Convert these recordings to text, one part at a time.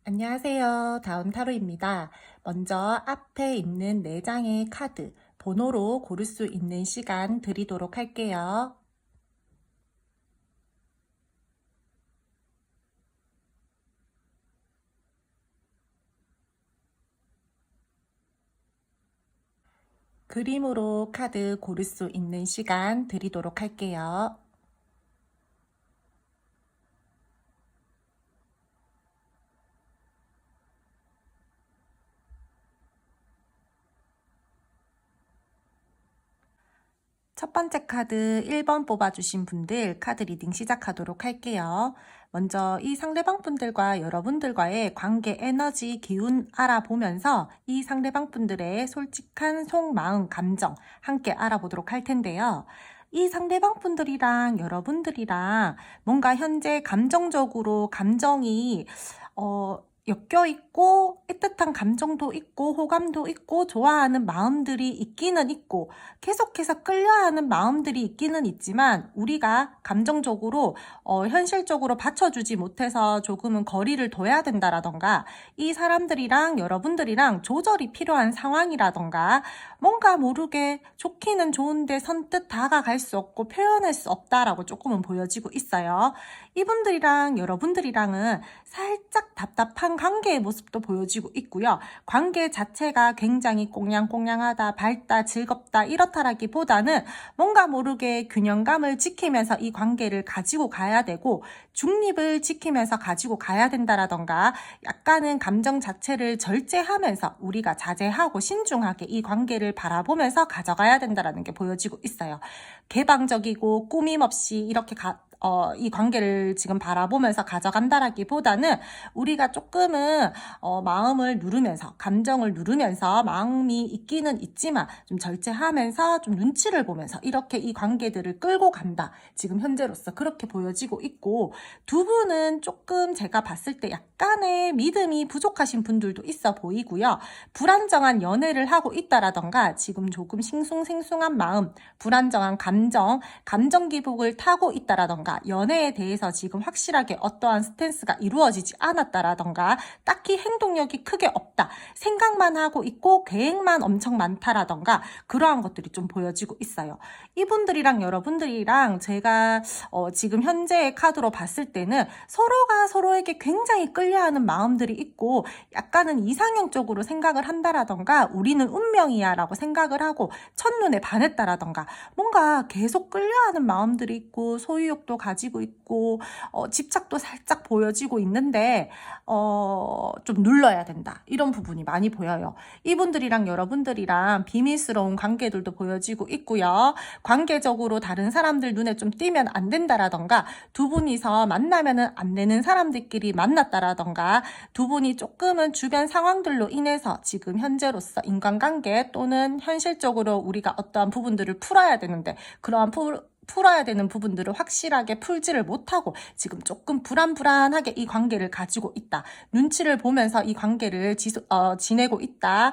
안녕하세요. 다음 타로입니다. 먼저 앞에 있는 4장의 카드, 번호로 고를 수 있는 시간 드리도록 할게요. 그림으로 카드 고를 수 있는 시간 드리도록 할게요. 첫 번째 카드 1번 뽑아주신 분들 카드 리딩 시작하도록 할게요. 먼저 이 상대방 분들과 여러분들과의 관계 에너지 기운 알아보면서 이 상대방 분들의 솔직한 속마음 감정 함께 알아보도록 할 텐데요. 이 상대방 분들이랑 여러분들이랑 뭔가 현재 감정적으로 감정이 엮여 있고 애틋한 감정도 있고 호감도 있고 좋아하는 마음들이 있기는 있고 계속해서 끌려하는 마음들이 있기는 있지만 우리가 감정적으로 현실적으로 받쳐주지 못해서 조금은 거리를 둬야 된다라던가 이 사람들이랑 여러분들이랑 조절이 필요한 상황이라던가 뭔가 모르게 좋기는 좋은데 선뜻 다가갈 수 없고 표현할 수 없다라고 조금은 보여지고 있어요. 이분들이랑 여러분들이랑은 살짝 답답한 관계의 모습도 보여지고 있고요. 관계 자체가 굉장히 꽁냥꽁냥하다, 밝다, 즐겁다 이렇다라기보다는 뭔가 모르게 균형감을 지키면서 이 관계를 가지고 가야 되고 중립을 지키면서 가지고 가야 된다라던가 약간은 감정 자체를 절제하면서 우리가 자제하고 신중하게 이 관계를 바라보면서 가져가야 된다라는 게 보여지고 있어요. 개방적이고 꾸밈 없이 이렇게 이 관계를 지금 바라보면서 가져간다라기보다는 우리가 조금은 마음을 누르면서 감정을 누르면서 마음이 있기는 있지만 좀 절제하면서 좀 눈치를 보면서 이렇게 이 관계들을 끌고 간다. 지금 현재로서 그렇게 보여지고 있고 두 분은 조금 제가 봤을 때 약간의 믿음이 부족하신 분들도 있어 보이고요. 불안정한 연애를 하고 있다라던가 지금 조금 싱숭생숭한 마음, 불안정한 감정 기복을 타고 있다라던가 연애에 대해서 지금 확실하게 어떠한 스탠스가 이루어지지 않았다라던가 딱히 행동력이 크게 없다. 생각만 하고 있고 계획만 엄청 많다라던가 그러한 것들이 좀 보여지고 있어요. 이분들이랑 여러분들이랑 제가 지금 현재의 카드로 봤을 때는 서로가 서로에게 굉장히 끌려하는 마음들이 있고 약간은 이상형적으로 생각을 한다라던가 우리는 운명이야 라고 생각을 하고 첫눈에 반했다라던가 뭔가 계속 끌려하는 마음들이 있고 소유욕도 가지고 있고 집착도 살짝 보여지고 있는데 좀 눌러야 된다 이런 부분이 많이 보여요. 이분들이랑 여러분들이랑 비밀스러운 관계들도 보여지고 있고요. 관계적으로 다른 사람들 눈에 좀 띄면 안 된다라던가 두 분이서 만나면은 안 되는 사람들끼리 만났다라던가 두 분이 조금은 주변 상황들로 인해서 지금 현재로서 인간관계 또는 현실적으로 우리가 어떠한 부분들을 풀어야 되는데 그러한 풀어야 되는 부분들을 확실하게 풀지를 못하고 지금 조금 불안불안하게 이 관계를 가지고 있다. 눈치를 보면서 이 관계를 지내고 있다.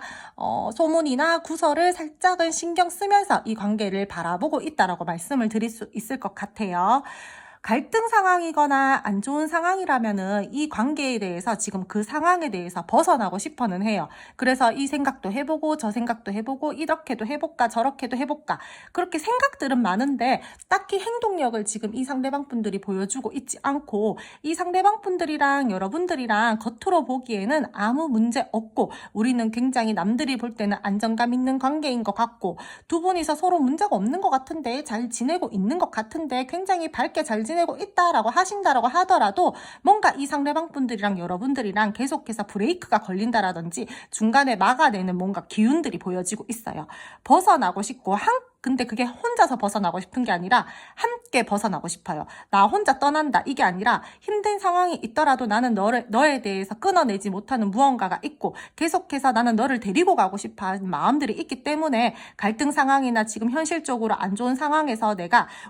소문이나 구설을 살짝은 신경 쓰면서 이 관계를 바라보고 있다라고 말씀을 드릴 수 있을 것 같아요. 갈등 상황이거나 안 좋은 상황이라면은 이 관계에 대해서 지금 그 상황에 대해서 벗어나고 싶어는 해요. 그래서 이 생각도 해보고 저 생각도 해보고 이렇게도 해볼까 저렇게도 해볼까 그렇게 생각들은 많은데 딱히 행동력을 지금 이 상대방 분들이 보여주고 있지 않고 이 상대방 분들이랑 여러분들이랑 겉으로 보기에는 아무 문제 없고 우리는 굉장히 남들이 볼 때는 안정감 있는 관계인 것 같고 두 분이서 서로 문제가 없는 것 같은데 잘 지내고 있는 것 같은데 굉장히 밝게 잘 지내고 있다라고 하신다라고 하더라도 뭔가 이 상대방 분들이랑 여러분들이랑 계속해서 브레이크가 걸린다라든지 중간에 막아내는 뭔가 기운들이 보여지고 있어요. 벗어나고 싶고 근데 그게 혼자서 벗어나고 싶은 게 아니라 함께 벗어나고 싶어요. 나 혼자 떠난다 이게 아니라 힘든 상황이 있더라도 나는 너에 대해서 끊어내지 못하는 무언가가 있고 계속해서 나는 너를 데리고 가고 싶어 하는 마음들이 있기 때문에 갈등 상황이나 지금 현실적으로 안 좋은 상황에서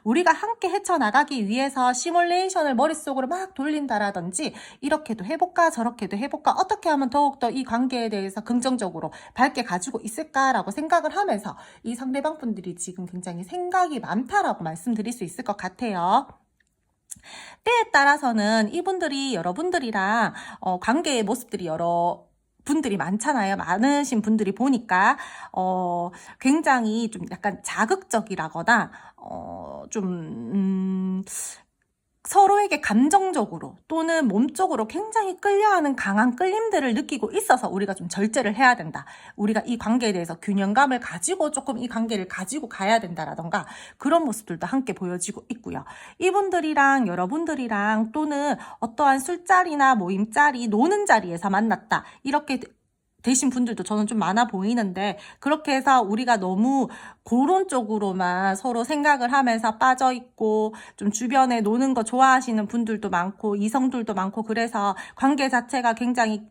우리가 함께 헤쳐나가기 위해서 시뮬레이션을 머릿속으로 막 돌린다라든지 이렇게도 해볼까 저렇게도 해볼까 어떻게 하면 더욱더 이 관계에 대해서 긍정적으로 밝게 가지고 있을까라고 생각을 하면서 이 상대방 분들이 지금 굉장히 생각이 많다라고 말씀드릴 수 있을 것 같아요. 때에 따라서는 이분들이 여러분들이랑 관계의 모습들이 여러 분들이 많잖아요. 많으신 분들이 보니까 굉장히 좀 약간 자극적이라거나 서로에게 감정적으로 또는 몸적으로 굉장히 끌려하는 강한 끌림들을 느끼고 있어서 우리가 좀 절제를 해야 된다. 우리가 이 관계에 대해서 균형감을 가지고 조금 이 관계를 가지고 가야 된다라던가 그런 모습들도 함께 보여지고 있고요. 이분들이랑 여러분들이랑 또는 어떠한 술자리나 모임자리, 노는 자리에서 만났다. 이렇게 되신 분들도 저는 좀 많아 보이는데 그렇게 해서 우리가 너무 그런 쪽으로만 서로 생각을 하면서 빠져있고 좀 주변에 노는 거 좋아하시는 분들도 많고 이성들도 많고 그래서 관계 자체가 굉장히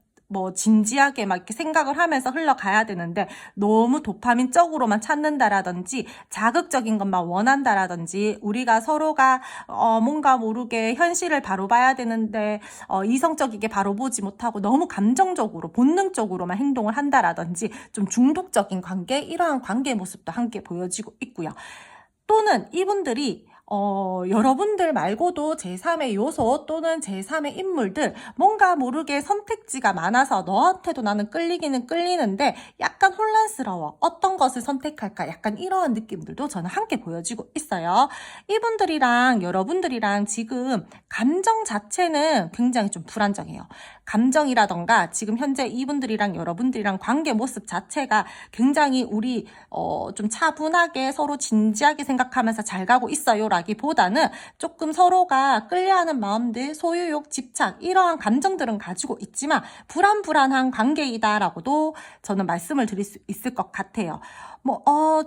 진지하게 막 이렇게 생각을 하면서 흘러가야 되는데 너무 도파민적으로만 찾는다라든지 자극적인 것만 원한다라든지 우리가 서로가 뭔가 모르게 현실을 바로 봐야 되는데 이성적이게 바로 보지 못하고 너무 감정적으로 본능적으로만 행동을 한다라든지 좀 중독적인 관계 이러한 관계 모습도 함께 보여지고 있고요. 또는 이분들이 여러분들 말고도 제3의 요소 또는 제3의 인물들 뭔가 모르게 선택지가 많아서 너한테도 나는 끌리기는 끌리는데 약간 혼란스러워. 어떤 것을 선택할까? 약간 이러한 느낌들도 저는 함께 보여지고 있어요. 이분들이랑 여러분들이랑 지금 감정 자체는 굉장히 좀 불안정해요. 감정이라던가 지금 현재 이분들이랑 여러분들이랑 관계 모습 자체가 굉장히 우리 좀 차분하게 서로 진지하게 생각하면서 잘 가고 있어요 라기보다는 조금 서로가 끌려하는 마음들, 소유욕, 집착 이러한 감정들은 가지고 있지만 불안한 관계이다라고도 저는 말씀을 드릴 수 있을 것 같아요.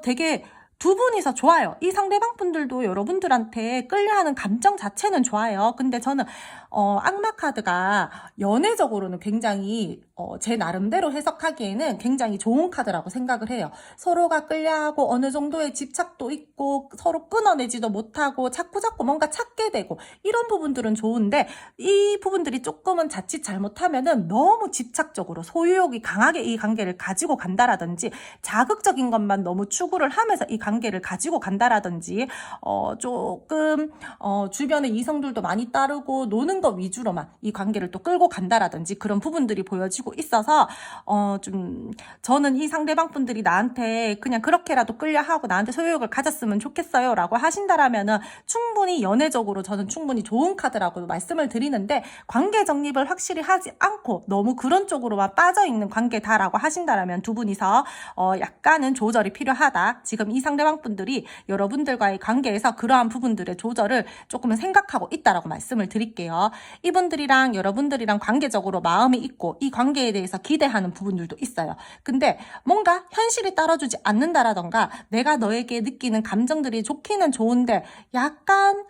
되게 두 분이서 좋아요. 이 상대방 분들도 여러분들한테 끌려하는 감정 자체는 좋아요. 근데 저는 악마 카드가 연애적으로는 굉장히 제 나름대로 해석하기에는 굉장히 좋은 카드라고 생각을 해요. 서로가 끌려하고 어느 정도의 집착도 있고 서로 끊어내지도 못하고 자꾸 뭔가 찾게 되고 이런 부분들은 좋은데 이 부분들이 조금은 자칫 잘못하면은 너무 집착적으로 소유욕이 강하게 이 관계를 가지고 간다라든지 자극적인 것만 너무 추구를 하면서 이 관계를 가지고 간다라든지 조금 주변에 이성들도 많이 따르고 노는 거 위주로만 이 관계를 또 끌고 간다라든지 그런 부분들이 보여지고 있어서 저는 이 상대방 분들이 나한테 그냥 그렇게라도 끌려하고 나한테 소유욕을 가졌으면 좋겠어요 라고 하신다라면은 충분히 연애적으로 저는 충분히 좋은 카드라고 말씀을 드리는데 관계 정립을 확실히 하지 않고 너무 그런 쪽으로만 빠져있는 관계다라고 하신다라면 두 분이서 약간은 조절이 필요하다. 지금 이 상대방 분들이 여러분들과의 관계에서 그러한 부분들의 조절을 조금은 생각하고 있다라고 말씀을 드릴게요. 이분들이랑 여러분들이랑 관계적으로 마음이 있고 이 관계에 대해서 기대하는 부분들도 있어요. 근데 뭔가 현실이 따라주지 않는다라던가 내가 너에게 느끼는 감정들이 좋기는 좋은데 약간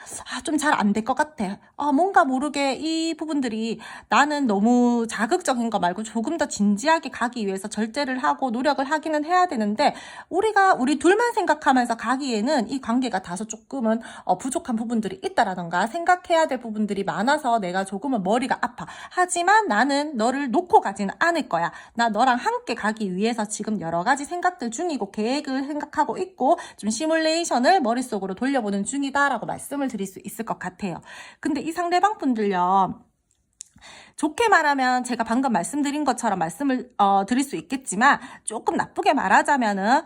좀 잘 안 될 것 같아. 뭔가 모르게 이 부분들이 나는 너무 자극적인 거 말고 조금 더 진지하게 가기 위해서 절제를 하고 노력을 하기는 해야 되는데 우리 둘만 생각하면서 가기에는 이 관계가 다소 조금은 부족한 부분들이 있다라던가 생각해야 될 부분들이 많아서 내가 조금은 머리가 아파. 하지만 나는 너를 놓고 가지는 않을 거야. 나 너랑 함께 가기 위해서 지금 여러 가지 생각들 중이고 계획을 생각하고 있고 좀 시뮬레이션을 머릿속으로 돌려보는 중이다라고 말씀을 드릴 수 있을 것 같아요. 근데 이 상대방 분들요. 좋게 말하면 제가 방금 말씀드린 것처럼 말씀을 드릴 수 있겠지만 조금 나쁘게 말하자면은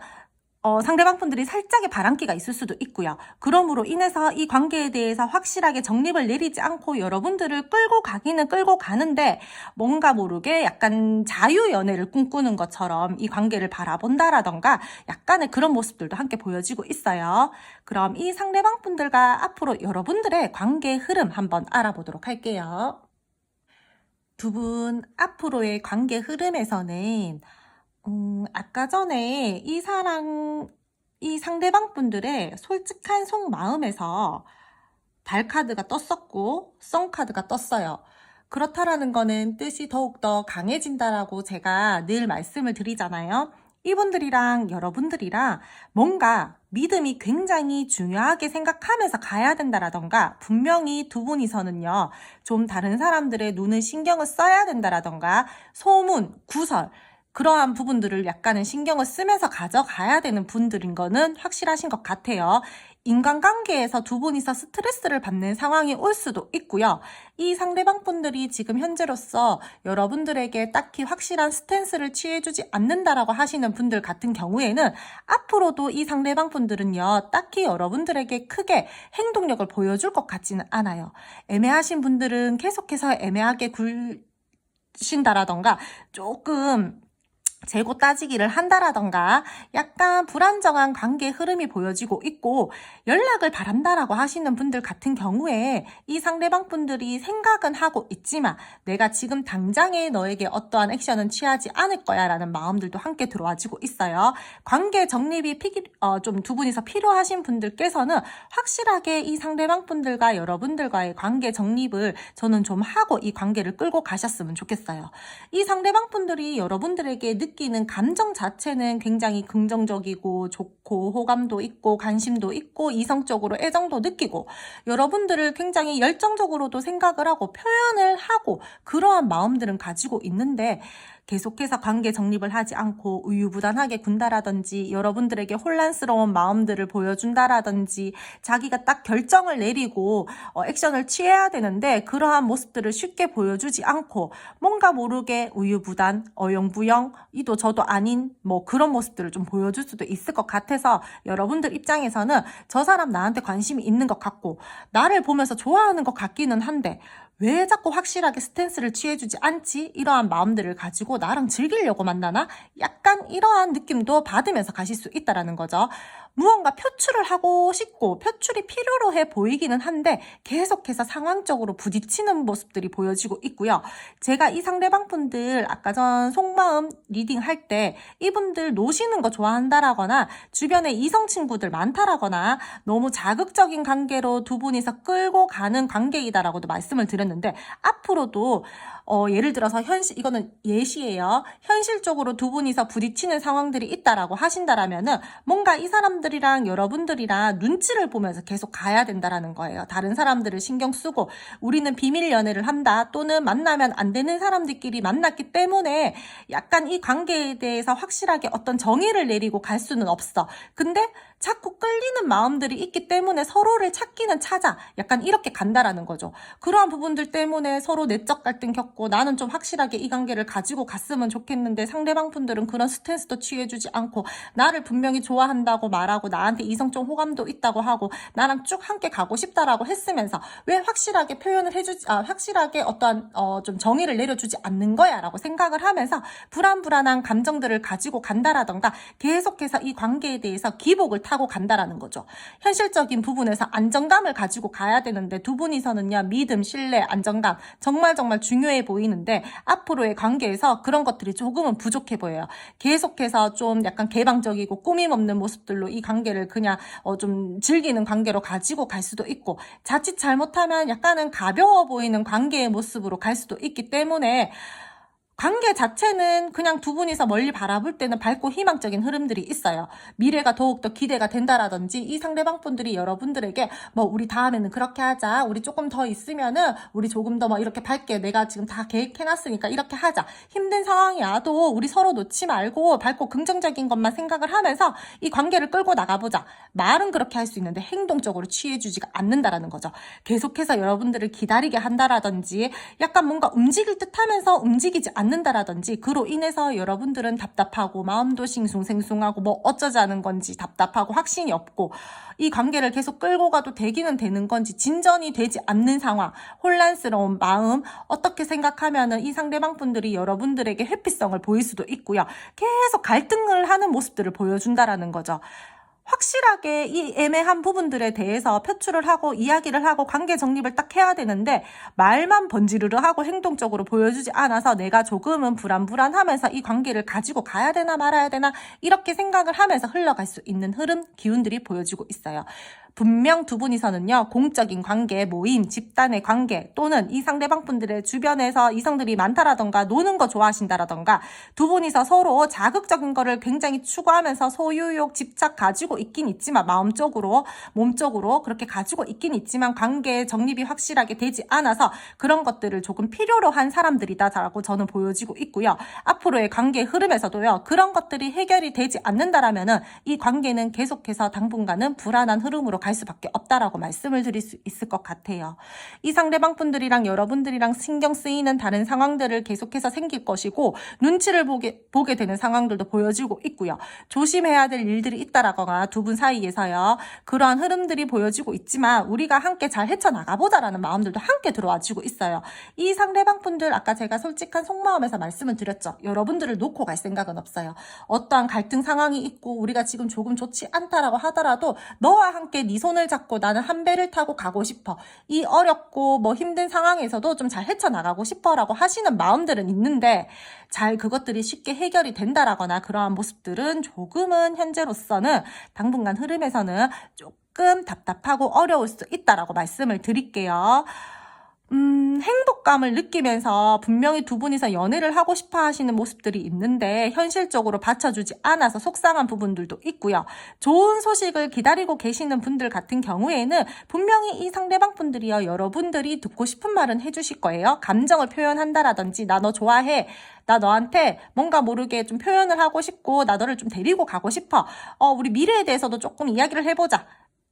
상대방 분들이 살짝의 바람기가 있을 수도 있고요. 그러므로 인해서 이 관계에 대해서 확실하게 정립을 내리지 않고 여러분들을 끌고 가기는 끌고 가는데 뭔가 모르게 약간 자유연애를 꿈꾸는 것처럼 이 관계를 바라본다라던가 약간의 그런 모습들도 함께 보여지고 있어요. 그럼 이 상대방 분들과 앞으로 여러분들의 관계 흐름 한번 알아보도록 할게요. 두 분 앞으로의 관계 흐름에서는 아까 전에 이 상대방 분들의 솔직한 속마음에서 달카드가 떴었고 썬카드가 떴어요. 그렇다라는 거는 뜻이 더욱더 강해진다라고 제가 늘 말씀을 드리잖아요. 이분들이랑 여러분들이랑 뭔가 믿음이 굉장히 중요하게 생각하면서 가야 된다라던가 분명히 두 분이서는요. 좀 다른 사람들의 눈을 신경을 써야 된다라던가 소문, 구설 그러한 부분들을 약간은 신경을 쓰면서 가져가야 되는 분들인 거는 확실하신 것 같아요. 인간관계에서 두 분이서 스트레스를 받는 상황이 올 수도 있고요. 이 상대방 분들이 지금 현재로서 여러분들에게 딱히 확실한 스탠스를 취해주지 않는다라고 하시는 분들 같은 경우에는 앞으로도 이 상대방 분들은요, 딱히 여러분들에게 크게 행동력을 보여줄 것 같지는 않아요. 애매하신 분들은 계속해서 애매하게 굴신다라던가 조금 재고 따지기를 한다라던가 약간 불안정한 관계 흐름이 보여지고 있고, 연락을 바란다라고 하시는 분들 같은 경우에 이 상대방 분들이 생각은 하고 있지만 내가 지금 당장에 너에게 어떠한 액션은 취하지 않을 거야 라는 마음들도 함께 들어와지고 있어요. 관계 정립이 좀 두 분이서 필요하신 분들께서는 확실하게 이 상대방 분들과 여러분들과의 관계 정립을 저는 좀 하고 이 관계를 끌고 가셨으면 좋겠어요. 이 상대방 분들이 여러분들에게 느끼는 감정 자체는 굉장히 긍정적이고 좋고 호감도 있고 관심도 있고 이성적으로 애정도 느끼고 여러분들을 굉장히 열정적으로도 생각을 하고 표현을 하고 그러한 마음들은 가지고 있는데, 계속해서 관계 정립을 하지 않고 우유부단하게 군다라든지 여러분들에게 혼란스러운 마음들을 보여준다라든지 자기가 딱 결정을 내리고 액션을 취해야 되는데 그러한 모습들을 쉽게 보여주지 않고 뭔가 모르게 우유부단 어영부영 이도 저도 아닌 뭐 그런 모습들을 좀 보여줄 수도 있을 것 같아서, 여러분들 입장에서는 저 사람 나한테 관심이 있는 것 같고 나를 보면서 좋아하는 것 같기는 한데 왜 자꾸 확실하게 스탠스를 취해주지 않지? 이러한 마음들을 가지고 나랑 즐기려고 만나나? 약간 이러한 느낌도 받으면서 가실 수 있다는 거죠. 무언가 표출을 하고 싶고 표출이 필요로 해 보이기는 한데 계속해서 상황적으로 부딪히는 모습들이 보여지고 있고요. 제가 이 상대방 분들 아까 전 속마음 리딩 할 때 이분들 노시는 거 좋아한다라거나 주변에 이성 친구들 많다라거나 너무 자극적인 관계로 두 분이서 끌고 가는 관계이다라고도 말씀을 드렸는데, 앞으로도 예를 들어서 이거는 예시예요. 현실적으로 두 분이서 부딪히는 상황들이 있다라고 하신다라면은 뭔가 이 사람들이랑 여러분들이랑 눈치를 보면서 계속 가야 된다라는 거예요. 다른 사람들을 신경 쓰고 우리는 비밀 연애를 한다 또는 만나면 안 되는 사람들끼리 만났기 때문에 약간 이 관계에 대해서 확실하게 어떤 정의를 내리고 갈 수는 없어. 근데 자꾸 끌리는 마음들이 있기 때문에 서로를 찾기는 찾아. 약간 이렇게 간다라는 거죠. 그러한 부분들 때문에 서로 내적 갈등 겪고 나는 좀 확실하게 이 관계를 가지고 갔으면 좋겠는데 상대방 분들은 그런 스탠스도 취해주지 않고 나를 분명히 좋아한다고 말하고 나한테 이성적 호감도 있다고 하고 나랑 쭉 함께 가고 싶다라고 했으면서 왜 확실하게 표현을 확실하게 어떠한 좀 정의를 내려주지 않는 거야 라고 생각을 하면서 불안한 감정들을 가지고 간다라던가 계속해서 이 관계에 대해서 기복을 타고 간다라는 거죠. 현실적인 부분에서 안정감을 가지고 가야 되는데 두 분이서는요, 믿음, 신뢰, 안정감 정말 중요해 보이는데 앞으로의 관계에서 그런 것들이 조금은 부족해 보여요. 계속해서 좀 약간 개방적이고 꾸밈 없는 모습들로 이 관계를 그냥 좀 즐기는 관계로 가지고 갈 수도 있고, 자칫 잘못하면 약간은 가벼워 보이는 관계의 모습으로 갈 수도 있기 때문에 관계 자체는 그냥 두 분이서 멀리 바라볼 때는 밝고 희망적인 흐름들이 있어요. 미래가 더욱더 기대가 된다라든지 이 상대방 분들이 여러분들에게 뭐 우리 다음에는 그렇게 하자, 우리 조금 더 있으면은 우리 조금 더 뭐 이렇게 밝게 내가 지금 다 계획해놨으니까 이렇게 하자, 힘든 상황이 와도 우리 서로 놓지 말고 밝고 긍정적인 것만 생각을 하면서 이 관계를 끌고 나가보자, 말은 그렇게 할 수 있는데 행동적으로 취해주지가 않는다라는 거죠. 계속해서 여러분들을 기다리게 한다라든지 약간 뭔가 움직일 듯 하면서 움직이지 않는다라든지 그로 인해서 여러분들은 답답하고 마음도 싱숭생숭하고 뭐 어쩌자는 건지 답답하고 확신이 없고 이 관계를 계속 끌고 가도 되기는 되는 건지 진전이 되지 않는 상황, 혼란스러운 마음, 어떻게 생각하면은 이 상대방 분들이 여러분들에게 회피성을 보일 수도 있고요. 계속 갈등을 하는 모습들을 보여준다라는 거죠. 확실하게 이 애매한 부분들에 대해서 표출을 하고 이야기를 하고 관계 정립을 딱 해야 되는데 말만 번지르르 하고 행동적으로 보여주지 않아서 내가 조금은 불안하면서 이 관계를 가지고 가야 되나 말아야 되나 이렇게 생각을 하면서 흘러갈 수 있는 흐름, 기운들이 보여지고 있어요. 분명 두 분이서는요, 공적인 관계, 모임, 집단의 관계 또는 이 상대방 분들의 주변에서 이성들이 많다라던가 노는 거 좋아하신다라던가 두 분이서 서로 자극적인 거를 굉장히 추구하면서 소유욕, 집착 가지고 있긴 있지만 마음적으로, 몸적으로 그렇게 가지고 있긴 있지만 관계의 정립이 확실하게 되지 않아서 그런 것들을 조금 필요로 한 사람들이다라고 저는 보여지고 있고요. 앞으로의 관계의 흐름에서도요, 그런 것들이 해결이 되지 않는다라면은 이 관계는 계속해서 당분간은 불안한 흐름으로 갈 수밖에 없다라고 말씀을 드릴 수 있을 것 같아요. 이 상대방 분들이랑 여러분들이랑 신경 쓰이는 다른 상황들을 계속해서 생길 것이고 눈치를 보게 되는 상황들도 보여지고 있고요. 조심해야 될 일들이 있다라거나 두 분 사이에서요. 그러한 흐름들이 보여지고 있지만 우리가 함께 잘 헤쳐나가보자라는 마음들도 함께 들어와지고 있어요. 이 상대방 분들 아까 제가 솔직한 속마음에서 말씀을 드렸죠. 여러분들을 놓고 갈 생각은 없어요. 어떠한 갈등 상황이 있고 우리가 지금 조금 좋지 않다라고 하더라도 너와 함께 네 손을 잡고 나는 한 배를 타고 가고 싶어. 이 어렵고 뭐 힘든 상황에서도 좀 잘 헤쳐나가고 싶어라고 하시는 마음들은 있는데 잘 그것들이 쉽게 해결이 된다라거나 그러한 모습들은 조금은 현재로서는 당분간 흐름에서는 조금 답답하고 어려울 수 있다라고 말씀을 드릴게요. 행복감을 느끼면서 분명히 두 분이서 연애를 하고 싶어 하시는 모습들이 있는데 현실적으로 받쳐주지 않아서 속상한 부분들도 있고요. 좋은 소식을 기다리고 계시는 분들 같은 경우에는 분명히 이 상대방 분들이요, 여러분들이 듣고 싶은 말은 해주실 거예요. 감정을 표현한다라든지 나 너 좋아해. 나 너한테 뭔가 모르게 좀 표현을 하고 싶고 나 너를 좀 데리고 가고 싶어. 우리 미래에 대해서도 조금 이야기를 해보자.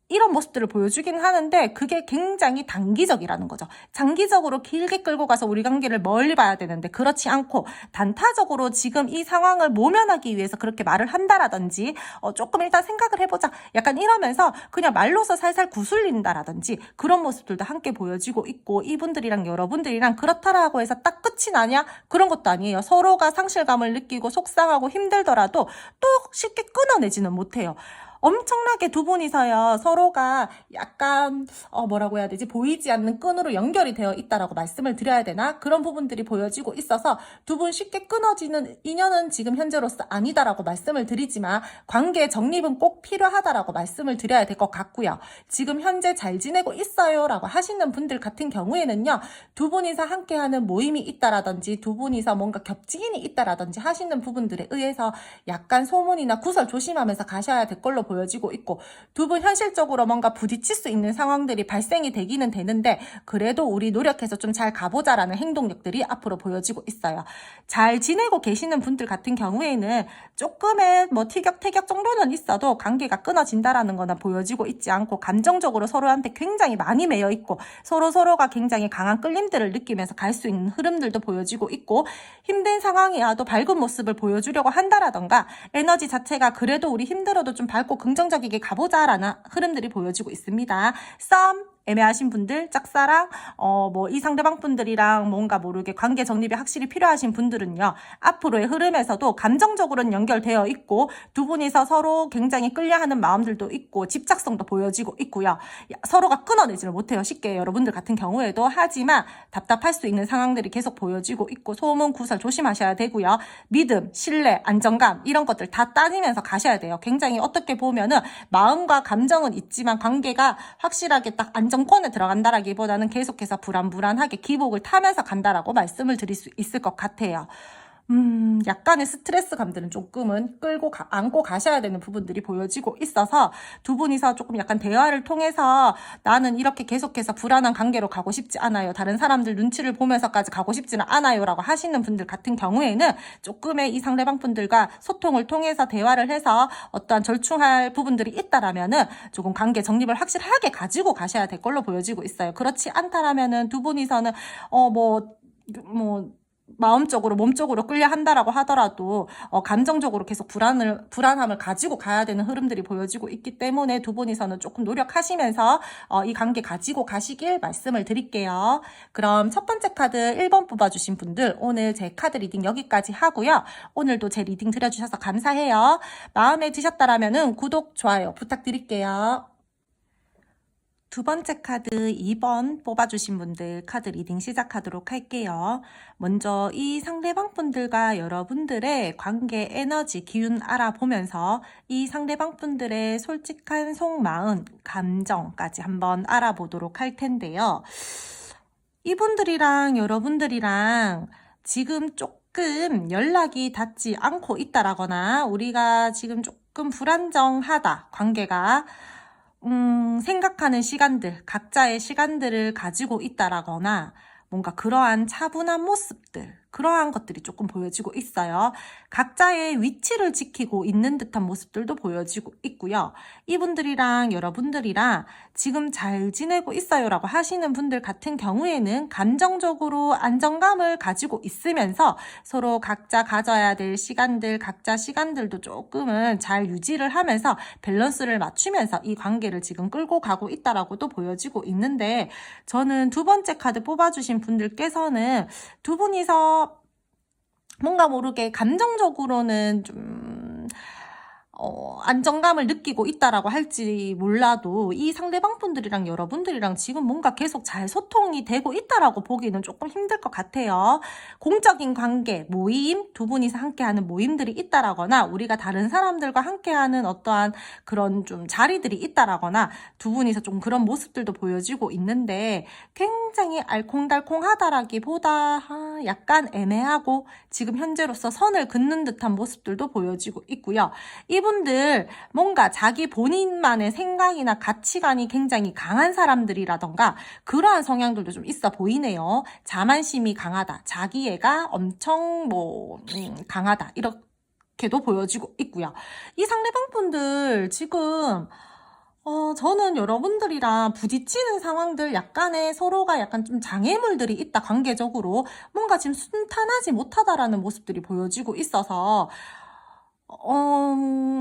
이런 모습들을 보여주긴 하는데 그게 굉장히 단기적이라는 거죠. 장기적으로 길게 끌고 가서 우리 관계를 멀리 봐야 되는데 그렇지 않고 단타적으로 지금 이 상황을 모면하기 위해서 그렇게 말을 한다라든지 조금 일단 생각을 해보자. 약간 이러면서 그냥 말로서 살살 구슬린다라든지 그런 모습들도 함께 보여지고 있고 이분들이랑 여러분들이랑 그렇다라고 해서 딱 끝이 나냐? 그런 것도 아니에요. 서로가 상실감을 느끼고 속상하고 힘들더라도 또 쉽게 끊어내지는 못해요. 엄청나게 두 분이서요, 서로가 약간 뭐라고 해야 되지, 보이지 않는 끈으로 연결이 되어 있다라고 말씀을 드려야 되나? 그런 부분들이 보여지고 있어서 두 분 쉽게 끊어지는 인연은 지금 현재로서 아니다라고 말씀을 드리지만 관계 정립은 꼭 필요하다라고 말씀을 드려야 될 것 같고요. 지금 현재 잘 지내고 있어요 라고 하시는 분들 같은 경우에는요, 두 분이서 함께하는 모임이 있다라든지 두 분이서 뭔가 겹치인이 있다라든지 하시는 부분들에 의해서 약간 소문이나 구설 조심하면서 가셔야 될 걸로 보여지고 있고 두 분 현실적으로 뭔가 부딪힐 수 있는 상황들이 발생이 되기는 되는데 그래도 우리 노력해서 좀 잘 가보자라는 행동력들이 앞으로 보여지고 있어요. 잘 지내고 계시는 분들 같은 경우에는 조금의 뭐 티격태격 정도는 있어도 관계가 끊어진다라는 거는 보여지고 있지 않고 감정적으로 서로한테 굉장히 많이 매여 있고 서로가 굉장히 강한 끌림들을 느끼면서 갈 수 있는 흐름들도 보여지고 있고 힘든 상황이라도 밝은 모습을 보여주려고 한다라던가 에너지 자체가 그래도 우리 힘들어도 좀 밝고 긍정적이게 가보자라는 흐름들이 보여지고 있습니다. 썸 애매하신 분들, 짝사랑, 이 상대방 분들이랑 뭔가 모르게 관계 정립이 확실히 필요하신 분들은요, 앞으로의 흐름에서도 감정적으로는 연결되어 있고, 두 분이서 서로 굉장히 끌려하는 마음들도 있고, 집착성도 보여지고 있고요. 서로가 끊어내지를 못해요. 쉽게 여러분들 같은 경우에도. 하지만 답답할 수 있는 상황들이 계속 보여지고 있고, 소문, 구설 조심하셔야 되고요. 믿음, 신뢰, 안정감, 이런 것들 다 따지면서 가셔야 돼요. 굉장히 어떻게 보면은 마음과 감정은 있지만 관계가 확실하게 딱 정권에 들어간다라기보다는 계속해서 불안하게 기복을 타면서 간다라고 말씀을 드릴 수 있을 것 같아요. 약간의 스트레스 감들은 조금은 안고 가셔야 되는 부분들이 보여지고 있어서 두 분이서 조금 약간 대화를 통해서 나는 이렇게 계속해서 불안한 관계로 가고 싶지 않아요. 다른 사람들 눈치를 보면서까지 가고 싶지는 않아요. 라고 하시는 분들 같은 경우에는 조금의 이 상대방 분들과 소통을 통해서 대화를 해서 어떠한 절충할 부분들이 있다라면은 조금 관계 정립을 확실하게 가지고 가셔야 될 걸로 보여지고 있어요. 그렇지 않다라면은 두 분이서는 마음적으로 몸적으로 끌려 한다라고 하더라도 감정적으로 계속 불안함을 가지고 가야 되는 흐름들이 보여지고 있기 때문에 두 분이서는 조금 노력하시면서 이 관계 가지고 가시길 말씀을 드릴게요. 그럼 첫 번째 카드 1번 뽑아주신 분들 오늘 제 카드 리딩 여기까지 하고요. 오늘도 제 리딩 들어주셔서 감사해요. 마음에 드셨다라면은 구독, 좋아요 부탁드릴게요. 두 번째 카드 2번 뽑아주신 분들 카드 리딩 시작하도록 할게요. 먼저 이 상대방 분들과 여러분들의 관계 에너지 기운 알아보면서 이 상대방 분들의 솔직한 속마음, 감정까지 한번 알아보도록 할 텐데요. 이분들이랑 여러분들이랑 지금 조금 연락이 닿지 않고 있다라거나 우리가 지금 조금 불안정하다, 관계가 생각하는 시간들, 각자의 시간들을 가지고 있다라거나 뭔가 그러한 차분한 모습들, 그러한 것들이 조금 보여지고 있어요. 각자의 위치를 지키고 있는 듯한 모습들도 보여지고 있고요. 이분들이랑 여러분들이랑 지금 잘 지내고 있어요 라고 하시는 분들 같은 경우에는 감정적으로 안정감을 가지고 있으면서 서로 각자 가져야 될 시간들, 각자 시간들도 조금은 잘 유지를 하면서 밸런스를 맞추면서 이 관계를 지금 끌고 가고 있다라고도 보여지고 있는데, 저는 두 번째 카드 뽑아주신 분들께서는 두 분이서 뭔가 모르게 감정적으로는 좀 안정감을 느끼고 있다라고 할지 몰라도 이 상대방 분들이랑 여러분들이랑 지금 뭔가 계속 잘 소통이 되고 있다라고 보기는 조금 힘들 것 같아요. 공적인 관계, 모임, 두 분이서 함께하는 모임들이 있다라거나 우리가 다른 사람들과 함께하는 어떠한 그런 좀 자리들이 있다라거나 두 분이서 좀 그런 모습들도 보여지고 있는데, 굉장히 알콩달콩하다라기보다 약간 애매하고 지금 현재로서 선을 긋는 듯한 모습들도 보여지고 있고요. 이분들 뭔가 자기 본인만의 생각이나 가치관이 굉장히 강한 사람들이라던가 그러한 성향들도 좀 있어 보이네요. 자만심이 강하다, 자기애가 엄청 강하다, 이렇게도 보여지고 있고요. 이 상대방 분들 지금 저는 여러분들이랑 부딪히는 상황들, 약간의 서로가 약간 좀 장애물들이 있다, 관계적으로 뭔가 지금 순탄하지 못하다라는 모습들이 보여지고 있어서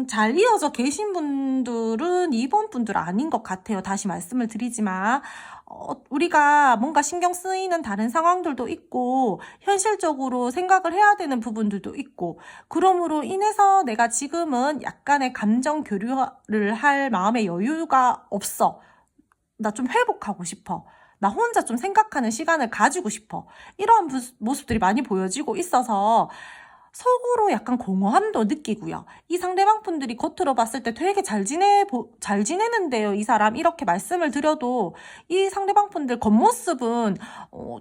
잘 이어져 계신 분들은 이번 분들 아닌 것 같아요. 다시 말씀을 드리지만 우리가 뭔가 신경 쓰이는 다른 상황들도 있고 현실적으로 생각을 해야 되는 부분들도 있고, 그러므로 인해서 내가 지금은 약간의 감정 교류를 할 마음의 여유가 없어, 나 좀 회복하고 싶어, 나 혼자 좀 생각하는 시간을 가지고 싶어, 이런 모습들이 많이 보여지고 있어서 속으로 약간 공허함도 느끼고요. 이 상대방 분들이 겉으로 봤을 때 되게 잘 지내는데요, 이 사람, 이렇게 말씀을 드려도 이 상대방 분들 겉모습은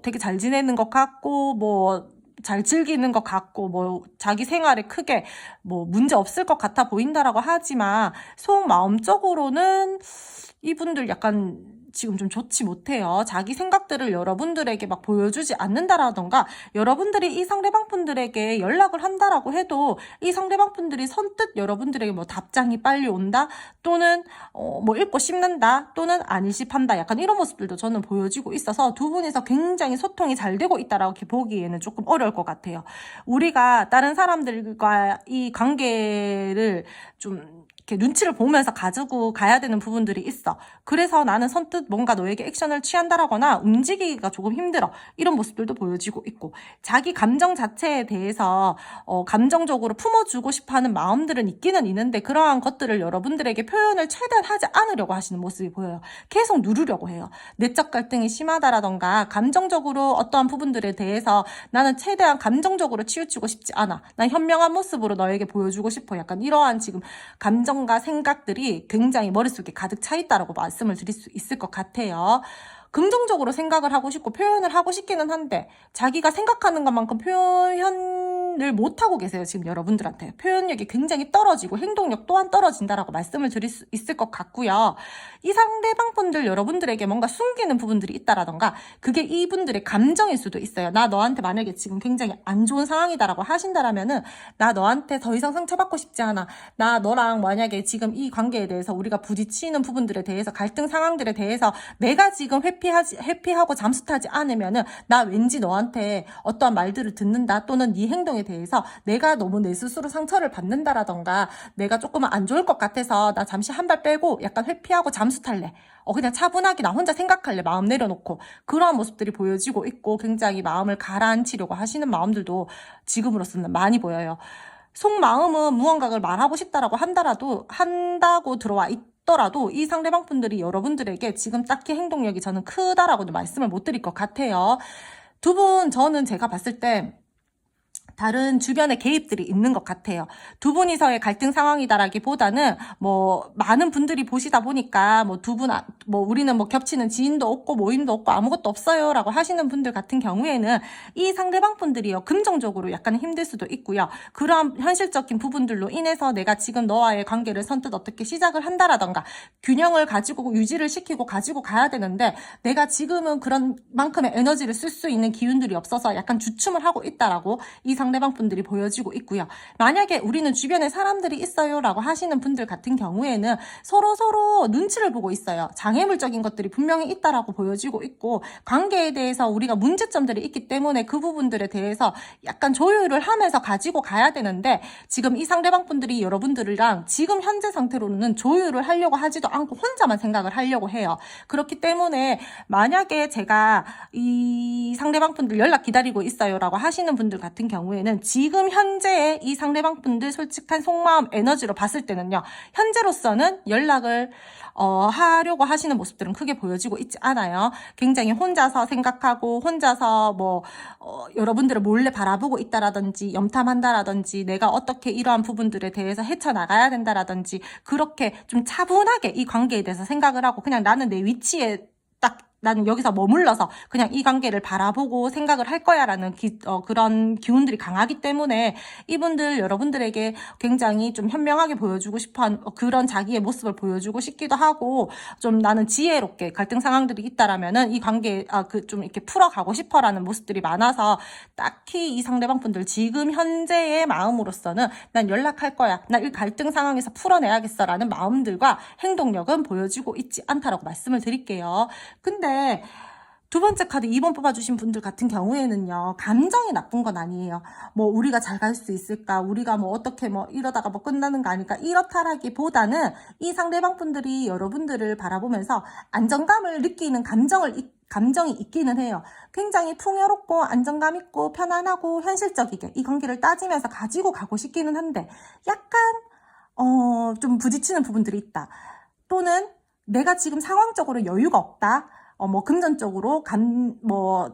되게 잘 지내는 것 같고 잘 즐기는 것 같고 자기 생활에 크게 문제 없을 것 같아 보인다라고 하지만 속마음적으로는 이분들 약간 지금 좀 좋지 못해요. 자기 생각들을 여러분들에게 막 보여주지 않는다라던가, 여러분들이 이 상대방 분들에게 연락을 한다라고 해도 이 상대방 분들이 선뜻 여러분들에게 답장이 빨리 온다, 또는 읽고 씹는다, 또는 안 일십한다, 약간 이런 모습들도 저는 보여지고 있어서 두 분이서 굉장히 소통이 잘 되고 있다라고 보기에는 조금 어려울 것 같아요. 우리가 다른 사람들과 이 관계를 좀 이렇게 눈치를 보면서 가지고 가야 되는 부분들이 있어. 그래서 나는 선뜻 뭔가 너에게 액션을 취한다라거나 움직이기가 조금 힘들어, 이런 모습들도 보여지고 있고, 자기 감정 자체에 대해서 감정적으로 품어주고 싶어하는 마음들은 있기는 있는데 그러한 것들을 여러분들에게 표현을 최대한 하지 않으려고 하시는 모습이 보여요. 계속 누르려고 해요. 내적 갈등이 심하다라던가 감정적으로 어떠한 부분들에 대해서 나는 최대한 감정적으로 치우치고 싶지 않아, 난 현명한 모습으로 너에게 보여주고 싶어, 약간 이러한 지금 감정과 생각들이 굉장히 머릿속에 가득 차 있다라고 말씀을 드릴 수 있을 것 같아요. 긍정적으로 생각을 하고 싶고 표현을 하고 싶기는 한데 자기가 생각하는 것만큼 표현을 못하고 계세요. 지금 여러분들한테 표현력이 굉장히 떨어지고 행동력 또한 떨어진다라고 말씀을 드릴 수 있을 것 같고요. 이 상대방 분들 여러분들에게 뭔가 숨기는 부분들이 있다라던가 그게 이분들의 감정일 수도 있어요. 나 너한테 만약에 지금 굉장히 안 좋은 상황이다라고 하신다라면은 나 너한테 더 이상 상처받고 싶지 않아, 나 너랑 만약에 지금 이 관계에 대해서 우리가 부딪히는 부분들에 대해서 갈등 상황들에 대해서 내가 지금 회피하고 잠수 타지 않으면은 나 왠지 너한테 어떠한 말들을 듣는다, 또는 네 행동에 대해서 내가 너무 내 스스로 상처를 받는다라던가 내가 조금 안 좋을 것 같아서 나 잠시 한 발 빼고 약간 회피하고 잠수 탈래, 그냥 차분하게 나 혼자 생각할래, 마음 내려놓고, 그러한 모습들이 보여지고 있고 굉장히 마음을 가라앉히려고 하시는 마음들도 지금으로서는 많이 보여요. 속마음은 무언가를 말하고 싶다라고 한다고 들어와 더라도 이 상대방 분들이 여러분들에게 지금 딱히 행동력이 저는 크다라고는 말씀을 못 드릴 것 같아요. 두 분 저는 제가 봤을 때 다른 주변의 개입들이 있는 것 같아요. 두 분이서의 갈등 상황이다라기보다는 뭐 많은 분들이 보시다 보니까 뭐 두 분 뭐 우리는 뭐 겹치는 지인도 없고 모임도 없고 아무것도 없어요라고 하시는 분들 같은 경우에는 이 상대방 분들이요 긍정적으로 약간 힘들 수도 있고요. 그런 현실적인 부분들로 인해서 내가 지금 너와의 관계를 선뜻 어떻게 시작을 한다라던가 균형을 가지고 유지를 시키고 가지고 가야 되는데 내가 지금은 그런 만큼의 에너지를 쓸 수 있는 기운들이 없어서 약간 주춤을 하고 있다라고 이 상대방 분들이 보여지고 있고요. 만약에 우리는 주변에 사람들이 있어요 라고 하시는 분들 같은 경우에는 서로 눈치를 보고 있어요. 장애물적인 것들이 분명히 있다라고 보여지고 있고 관계에 대해서 우리가 문제점들이 있기 때문에 그 부분들에 대해서 약간 조율을 하면서 가지고 가야 되는데 지금 이 상대방 분들이 여러분들이랑 지금 현재 상태로는 조율을 하려고 하지도 않고 혼자만 생각을 하려고 해요. 그렇기 때문에 만약에 제가 이 상대방 분들 연락 기다리고 있어요 라고 하시는 분들 같은 경우에는 지금 현재의 이 상대방 분들 솔직한 속마음 에너지로 봤을 때는요. 현재로서는 연락을 하려고 하시는 모습들은 크게 보여지고 있지 않아요. 굉장히 혼자서 생각하고 혼자서 뭐 여러분들을 몰래 바라보고 있다라든지 염탐한다라든지 내가 어떻게 이러한 부분들에 대해서 헤쳐나가야 된다라든지 그렇게 좀 차분하게 이 관계에 대해서 생각을 하고 그냥 나는 내 위치에 딱 나는 여기서 머물러서 그냥 이 관계를 바라보고 생각을 할 거야 라는 그런 기운들이 강하기 때문에 이분들 여러분들에게 굉장히 좀 현명하게 보여주고 싶어하는 그런 자기의 모습을 보여주고 싶기도 하고 좀 나는 지혜롭게 갈등 상황들이 있다라면은 이 관계 좀 이렇게 풀어가고 싶어라는 모습들이 많아서 딱히 이 상대방 분들 지금 현재의 마음으로서는 난 연락할 거야 난 이 갈등 상황에서 풀어내야겠어 라는 마음들과 행동력은 보여지고 있지 않다라고 말씀을 드릴게요. 근데 두 번째 카드 2번 뽑아주신 분들 같은 경우에는요. 감정이 나쁜 건 아니에요. 뭐 우리가 잘 갈 수 있을까? 우리가 뭐 어떻게 뭐 이러다가 뭐 끝나는 거 아닐까? 이렇다라기보다는 이 상대방 분들이 여러분들을 바라보면서 안정감을 느끼는 감정이 있기는 해요. 굉장히 풍요롭고 안정감 있고 편안하고 현실적이게 이 관계를 따지면서 가지고 가고 싶기는 한데 약간 좀 부딪히는 부분들이 있다. 또는 내가 지금 상황적으로 여유가 없다. 뭐 금전적으로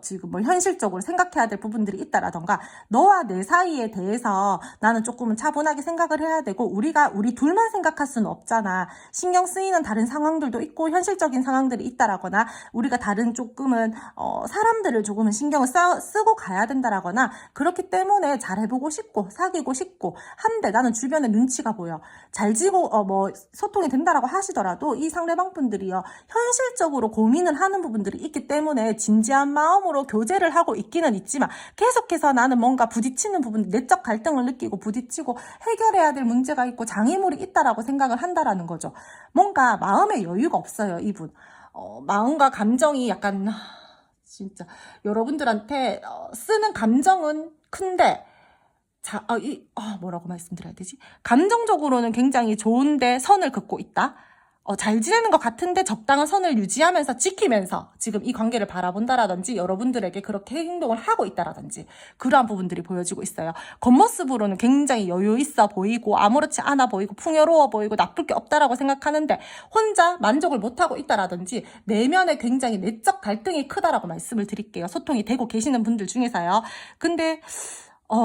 지금 뭐 현실적으로 생각해야 될 부분들이 있다라던가 너와 내 사이에 대해서 나는 조금은 차분하게 생각을 해야 되고 우리 둘만 생각할 수는 없잖아. 신경 쓰이는 다른 상황들도 있고 현실적인 상황들이 있다라거나 우리가 다른 조금은 사람들을 조금은 신경을 쓰고 가야 된다라거나 그렇기 때문에 잘해보고 싶고 사귀고 싶고 한데 나는 주변에 눈치가 보여. 잘 지고 뭐 소통이 된다라고 하시더라도 이 상대방 분들이요 현실적으로 고민을 하는 부분들이 있기 때문에 진지한 마음으로 교제를 하고 있기는 있지만 계속해서 나는 뭔가 부딪히는 부분, 내적 갈등을 느끼고 부딪히고 해결해야 될 문제가 있고 장애물이 있다라고 생각을 한다라는 거죠. 뭔가 마음의 여유가 없어요, 이분. 마음과 감정이 약간 진짜 여러분들한테 쓰는 감정은 큰데 뭐라고 말씀드려야 되지? 감정적으로는 굉장히 좋은데 선을 긋고 있다. 잘 지내는 것 같은데 적당한 선을 유지하면서 지키면서 지금 이 관계를 바라본다라든지 여러분들에게 그렇게 행동을 하고 있다라든지 그러한 부분들이 보여지고 있어요. 겉모습으로는 굉장히 여유 있어 보이고 아무렇지 않아 보이고 풍요로워 보이고 나쁠 게 없다라고 생각하는데 혼자 만족을 못하고 있다라든지 내면에 굉장히 내적 갈등이 크다라고 말씀을 드릴게요. 소통이 되고 계시는 분들 중에서요. 근데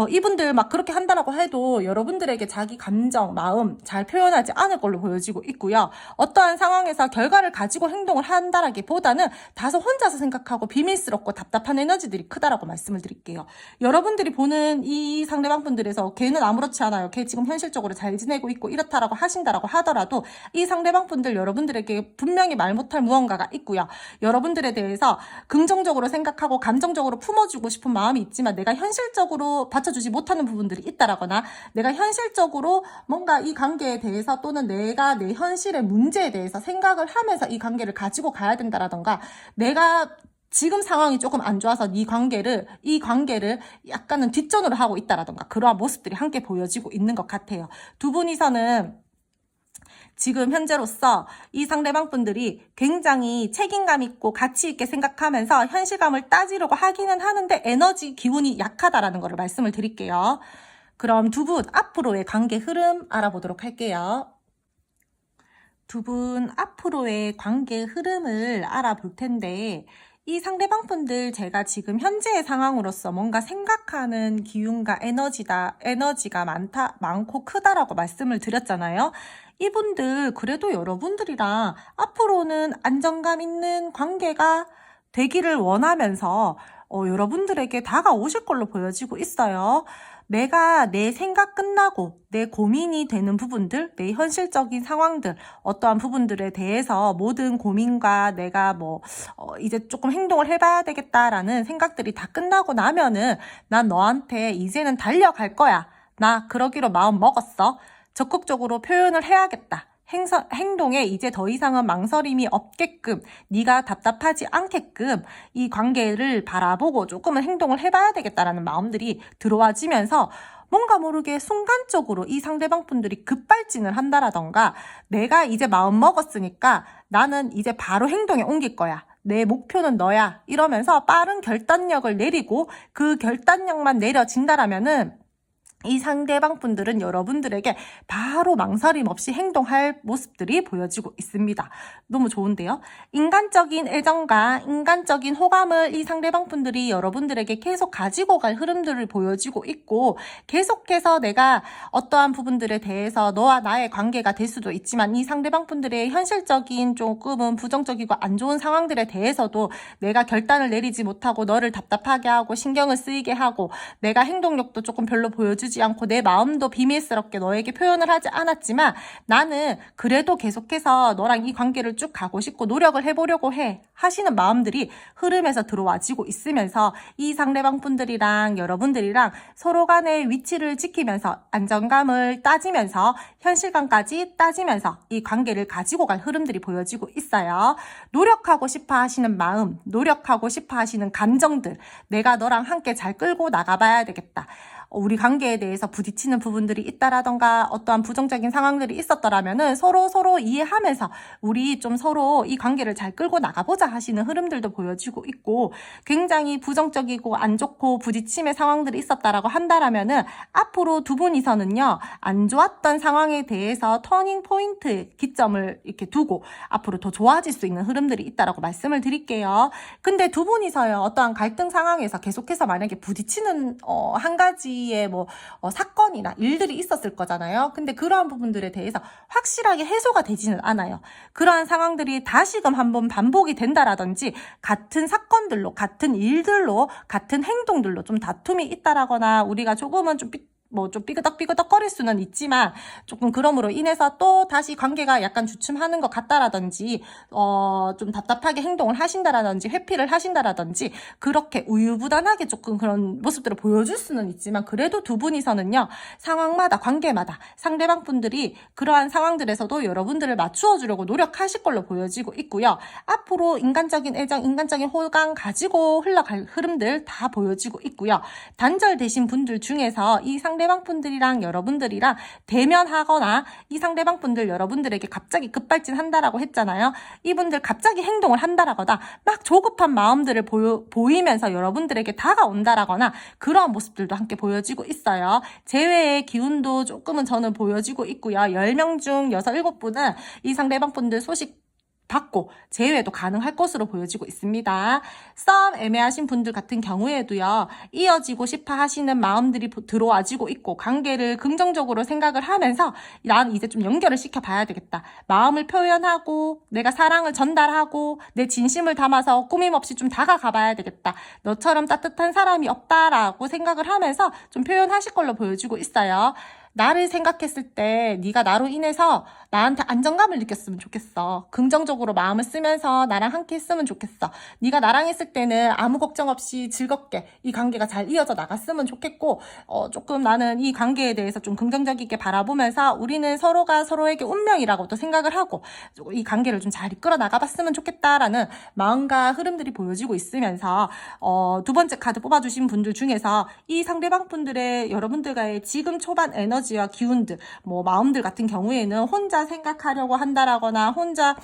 이분들 막 그렇게 한다라고 해도 여러분들에게 자기 감정, 마음 잘 표현하지 않을 걸로 보여지고 있고요. 어떠한 상황에서 결과를 가지고 행동을 한다라기보다는 다소 혼자서 생각하고 비밀스럽고 답답한 에너지들이 크다라고 말씀을 드릴게요. 여러분들이 보는 이 상대방 분들에서 걔는 아무렇지 않아요. 걔 지금 현실적으로 잘 지내고 있고 이렇다라고 하신다라고 하더라도 이 상대방 분들 여러분들에게 분명히 말 못할 무언가가 있고요. 여러분들에 대해서 긍정적으로 생각하고 감정적으로 품어주고 싶은 마음이 있지만 내가 현실적으로 받쳐주지 못하는 부분들이 있다라거나 내가 현실적으로 뭔가 이 관계에 대해서 또는 내가 내 현실의 문제에 대해서 생각을 하면서 이 관계를 가지고 가야 된다라던가 내가 지금 상황이 조금 안 좋아서 이 관계를 약간은 뒷전으로 하고 있다라던가 그러한 모습들이 함께 보여지고 있는 것 같아요. 두 분이서는 지금 현재로서 이 상대방 분들이 굉장히 책임감 있고 가치 있게 생각하면서 현실감을 따지려고 하기는 하는데 에너지 기운이 약하다라는 것을 말씀을 드릴게요. 그럼 두 분 앞으로의 관계 흐름 알아보도록 할게요. 두 분 앞으로의 관계 흐름을 알아볼 텐데, 이 상대방 분들 제가 지금 현재의 상황으로서 뭔가 생각하는 기운과 에너지가 많고 크다라고 말씀을 드렸잖아요. 이분들 그래도 여러분들이랑 앞으로는 안정감 있는 관계가 되기를 원하면서 여러분들에게 다가오실 걸로 보여지고 있어요. 내가 내 생각 끝나고 내 고민이 되는 부분들, 내 현실적인 상황들, 어떠한 부분들에 대해서 모든 고민과 내가 이제 조금 행동을 해봐야 되겠다라는 생각들이 다 끝나고 나면은 난 너한테 이제는 달려갈 거야. 나 그러기로 마음 먹었어. 적극적으로 표현을 해야겠다. 행동에 이제 더 이상은 망설임이 없게끔, 네가 답답하지 않게끔 이 관계를 바라보고 조금은 행동을 해봐야 되겠다라는 마음들이 들어와지면서 뭔가 모르게 순간적으로 이 상대방 분들이 급발진을 한다라던가, 내가 이제 마음 먹었으니까 나는 이제 바로 행동에 옮길 거야. 내 목표는 너야. 이러면서 빠른 결단력을 내리고 그 결단력만 내려진다라면은 이 상대방 분들은 여러분들에게 바로 망설임 없이 행동할 모습들이 보여지고 있습니다. 너무 좋은데요? 인간적인 애정과 인간적인 호감을 이 상대방 분들이 여러분들에게 계속 가지고 갈 흐름들을 보여지고 있고, 계속해서 내가 어떠한 부분들에 대해서 너와 나의 관계가 될 수도 있지만 이 상대방 분들의 현실적인 조금은 부정적이고 안 좋은 상황들에 대해서도 내가 결단을 내리지 못하고 너를 답답하게 하고 신경을 쓰이게 하고 내가 행동력도 조금 별로 보여주지 않고 내 마음도 비밀스럽게 너에게 표현을 하지 않았지만 나는 그래도 계속해서 너랑 이 관계를 쭉 가고 싶고 노력을 해보려고 해 하시는 마음들이 흐름에서 들어와지고 있으면서 이 상대방 분들이랑 여러분들이랑 서로 간의 위치를 지키면서 안정감을 따지면서 현실감까지 따지면서 이 관계를 가지고 갈 흐름들이 보여지고 있어요. 노력하고 싶어 하시는 마음, 노력하고 싶어 하시는 감정들, 내가 너랑 함께 잘 끌고 나가봐야 되겠다. 우리 관계에 대해서 부딪히는 부분들이 있다라던가 어떠한 부정적인 상황들이 있었더라면은 서로 이해하면서 우리 좀 서로 이 관계를 잘 끌고 나가보자 하시는 흐름들도 보여지고 있고, 굉장히 부정적이고 안 좋고 부딪힘의 상황들이 있었다라고 한다라면은 앞으로 두 분이서는요, 안 좋았던 상황에 대해서 터닝 포인트 기점을 이렇게 두고 앞으로 더 좋아질 수 있는 흐름들이 있다라고 말씀을 드릴게요. 근데 두 분이서요, 어떠한 갈등 상황에서 계속해서 만약에 부딪히는 한 가지의 사건이나 일들이 있었을 거잖아요. 근데 그러한 부분들에 대해서 확실하게 해소가 되지는 않아요. 그러한 상황들이 다시금 한번 반복이 된다라든지 같은 사건들로, 같은 일들로, 같은 행동들로 좀 다툼이 있다라거나 우리가 조금은 좀 삐그덕삐그덕 거릴 수는 있지만 조금 그럼으로 인해서 또 다시 관계가 약간 주춤하는 것 같다라든지 좀 답답하게 행동을 하신다라든지 회피를 하신다라든지 그렇게 우유부단하게 조금 그런 모습들을 보여줄 수는 있지만, 그래도 두 분이서는요, 상황마다 관계마다 상대방 분들이 그러한 상황들에서도 여러분들을 맞추어 주려고 노력하실 걸로 보여지고 있고요. 앞으로 인간적인 애정, 인간적인 호감 가지고 흘러갈 흐름들 다 보여지고 있고요. 단절되신 분들 중에서 이 상대방 분들이랑 여러분들이랑 대면하거나 이 상대방 분들 여러분들에게 갑자기 급발진한다라고 했잖아요. 이분들 갑자기 행동을 한다라거나 막 조급한 마음들을 보이면서 여러분들에게 다가온다라거나 그러한 모습들도 함께 보여지고 있어요. 재회의 기운도 조금은 저는 보여지고 있고요. 10명 중 6, 7분은 이 상대방 분들 소식 받고 재회도 가능할 것으로 보여지고 있습니다. 싸움 애매하신 분들 같은 경우에도요, 이어지고 싶어 하시는 마음들이 들어와지고 있고 관계를 긍정적으로 생각을 하면서 난 이제 좀 연결을 시켜봐야 되겠다. 마음을 표현하고 내가 사랑을 전달하고 내 진심을 담아서 꾸밈없이 좀 다가가봐야 되겠다. 너처럼 따뜻한 사람이 없다라고 생각을 하면서 좀 표현하실 걸로 보여지고 있어요. 나를 생각했을 때 네가 나로 인해서 나한테 안정감을 느꼈으면 좋겠어. 긍정적으로 마음을 쓰면서 나랑 함께 했으면 좋겠어. 네가 나랑 했을 때는 아무 걱정 없이 즐겁게 이 관계가 잘 이어져 나갔으면 좋겠고, 조금 나는 이 관계에 대해서 좀 긍정적이게 바라보면서 우리는 서로가 서로에게 운명이라고도 생각을 하고 이 관계를 좀 잘 이끌어 나가봤으면 좋겠다라는 마음과 흐름들이 보여지고 있으면서 두 번째 카드 뽑아주신 분들 중에서 이 상대방 분들의 여러분들과의 지금 초반 에너지 에너지와 기운들, 뭐 마음들 같은 경우에는 혼자 생각하려고 한다라거나 혼자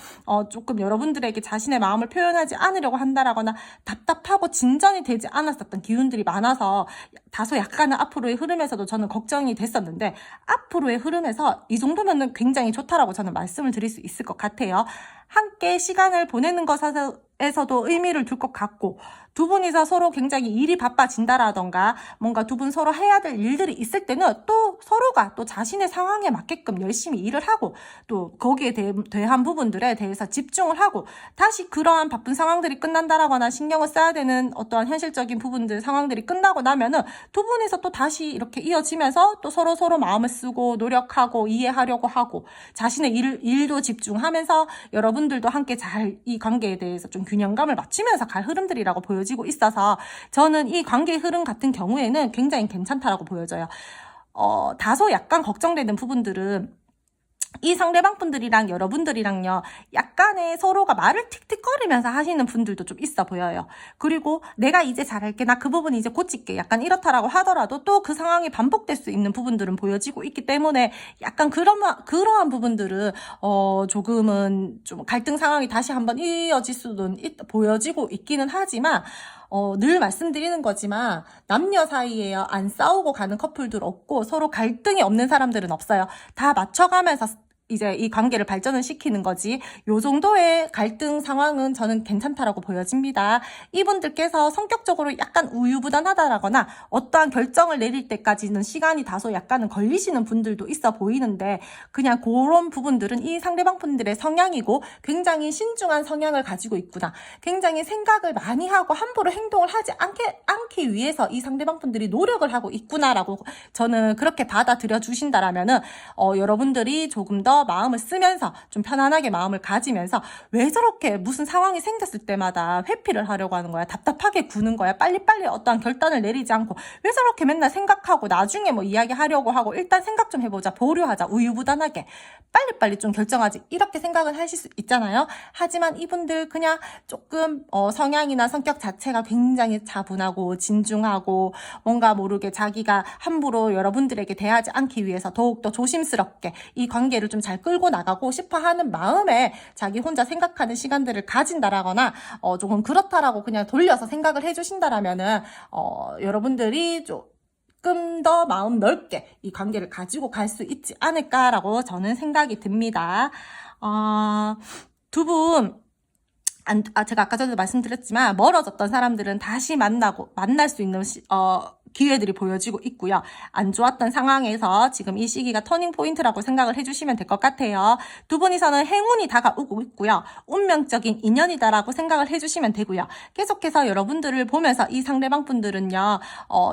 조금 여러분들에게 자신의 마음을 표현하지 않으려고 한다라거나 답답하고 진전이 되지 않았었던 기운들이 많아서 다소 약간은 앞으로의 흐름에서도 저는 걱정이 됐었는데, 앞으로의 흐름에서 이 정도면은 굉장히 좋다라고 저는 말씀을 드릴 수 있을 것 같아요. 함께 시간을 보내는 것에서도 의미를 둘 것 같고, 두 분이서 서로 굉장히 일이 바빠진다라던가 뭔가 두 분 서로 해야 될 일들이 있을 때는 또 서로가 또 자신의 상황에 맞게끔 열심히 일을 하고, 또 거기에 대한 부분들에 대해서 집중을 하고, 다시 그러한 바쁜 상황들이 끝난다라거나 신경을 써야 되는 어떠한 현실적인 부분들 상황들이 끝나고 나면은 두 분이서 또 다시 이렇게 이어지면서 또 서로 마음을 쓰고 노력하고 이해하려고 하고, 자신의 일도 집중하면서 여러분들도 함께 잘 이 관계에 대해서 좀 균형감을 맞추면서 갈 흐름들이라고 보여지고 있어서, 저는 이 관계의 흐름 같은 경우에는 굉장히 괜찮다라고 보여져요. 다소 약간 걱정되는 부분들은 이 상대방 분들이랑 여러분들이랑요, 약간의 서로가 말을 틱틱거리면서 하시는 분들도 좀 있어 보여요. 그리고 내가 이제 잘할게, 나 그 부분 이제 고칠게, 약간 이렇다라고 하더라도 또 그 상황이 반복될 수 있는 부분들은 보여지고 있기 때문에, 약간 그러한 부분들은 조금은 좀 갈등 상황이 다시 한번 이어질 수도 보여지고 있기는 하지만, 늘 말씀드리는 거지만 남녀 사이에요, 안 싸우고 가는 커플들 없고 서로 갈등이 없는 사람들은 없어요. 다 맞춰가면서 이제 이 관계를 발전을 시키는 거지, 요 정도의 갈등 상황은 저는 괜찮다라고 보여집니다. 이분들께서 성격적으로 약간 우유부단하다라거나 어떠한 결정을 내릴 때까지는 시간이 다소 약간은 걸리시는 분들도 있어 보이는데, 그냥 그런 부분들은 이 상대방 분들의 성향이고 굉장히 신중한 성향을 가지고 있구나, 굉장히 생각을 많이 하고 함부로 행동을 하지 않기 위해서 이 상대방 분들이 노력을 하고 있구나라고 저는 그렇게 받아들여 주신다라면은 여러분들이 조금 더 마음을 쓰면서 좀 편안하게 마음을 가지면서, 왜 저렇게 무슨 상황이 생겼을 때마다 회피를 하려고 하는 거야, 답답하게 구는 거야, 빨리빨리 어떠한 결단을 내리지 않고 왜 저렇게 맨날 생각하고 나중에 뭐 이야기하려고 하고, 일단 생각 좀 해보자, 보류하자, 우유부단하게 빨리빨리 좀 결정하지, 이렇게 생각을 하실 수 있잖아요. 하지만 이분들 그냥 조금 성향이나 성격 자체가 굉장히 차분하고 진중하고, 뭔가 모르게 자기가 함부로 여러분들에게 대하지 않기 위해서 더욱더 조심스럽게 이 관계를 좀 잘 끌고 나가고 싶어 하는 마음에 자기 혼자 생각하는 시간들을 가진다라거나 조금 그렇다라고 그냥 돌려서 생각을 해주신다라면은 여러분들이 조금 더 마음 넓게 이 관계를 가지고 갈 수 있지 않을까라고 저는 생각이 듭니다. 두 분, 제가 아까 전에도 말씀드렸지만 멀어졌던 사람들은 다시 만날 수 있는 기회들이 보여지고 있고요. 안 좋았던 상황에서 지금 이 시기가 터닝 포인트라고 생각을 해주시면 될 것 같아요. 두 분이서는 행운이 다가오고 있고요. 운명적인 인연이다라고 생각을 해주시면 되고요. 계속해서 여러분들을 보면서 이 상대방 분들은요,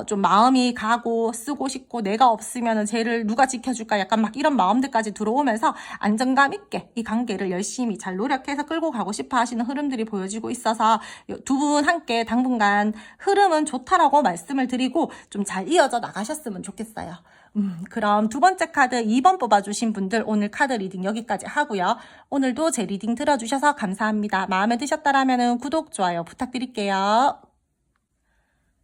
좀 마음이 가고 쓰고 싶고, 내가 없으면 쟤를 누가 지켜줄까, 약간 막 이런 마음들까지 들어오면서 안정감 있게 이 관계를 열심히 잘 노력해서 끌고 가고 싶어 하시는 흐름들이 보여지고 있어서, 두 분 함께 당분간 흐름은 좋다라고 말씀을 드리고 좀 잘 이어져 나가셨으면 좋겠어요. 그럼 두 번째 카드 2번 뽑아주신 분들 오늘 카드 리딩 여기까지 하고요. 오늘도 제 리딩 들어주셔서 감사합니다. 마음에 드셨다라면 구독, 좋아요 부탁드릴게요.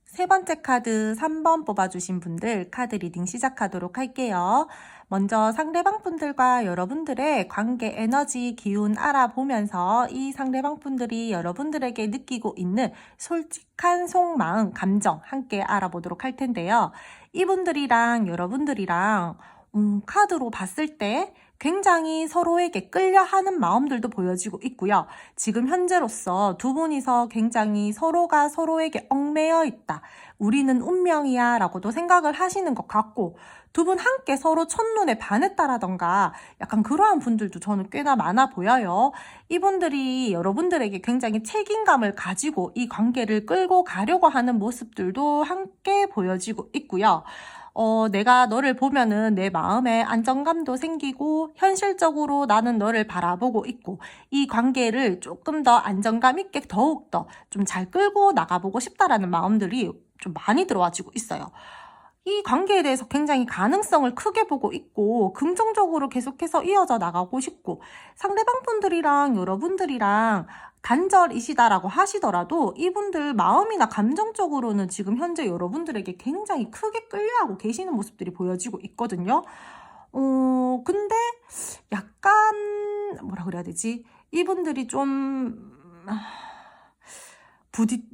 세 번째 카드 3번 뽑아주신 분들 카드 리딩 시작하도록 할게요. 먼저 상대방 분들과 여러분들의 관계 에너지 기운 알아보면서 이 상대방 분들이 여러분들에게 느끼고 있는 솔직한 속마음, 감정 함께 알아보도록 할 텐데요. 이분들이랑 여러분들이랑 카드로 봤을 때 굉장히 서로에게 끌려하는 마음들도 보여지고 있고요. 지금 현재로서 두 분이서 굉장히 서로가 서로에게 얽매여 있다, 우리는 운명이야 라고도 생각을 하시는 것 같고, 두 분 함께 서로 첫눈에 반했다라던가 약간 그러한 분들도 저는 꽤나 많아 보여요. 이분들이 여러분들에게 굉장히 책임감을 가지고 이 관계를 끌고 가려고 하는 모습들도 함께 보여지고 있고요. 내가 너를 보면은 내 마음에 안정감도 생기고, 현실적으로 나는 너를 바라보고 있고, 이 관계를 조금 더 안정감 있게 더욱더 좀 잘 끌고 나가보고 싶다라는 마음들이 좀 많이 들어와지고 있어요. 이 관계에 대해서 굉장히 가능성을 크게 보고 있고 긍정적으로 계속해서 이어져 나가고 싶고, 상대방 분들이랑 여러분들이랑 단절이시다라고 하시더라도 이분들 마음이나 감정적으로는 지금 현재 여러분들에게 굉장히 크게 끌려하고 계시는 모습들이 보여지고 있거든요. 근데 약간 뭐라 그래야 되지? 이분들이 좀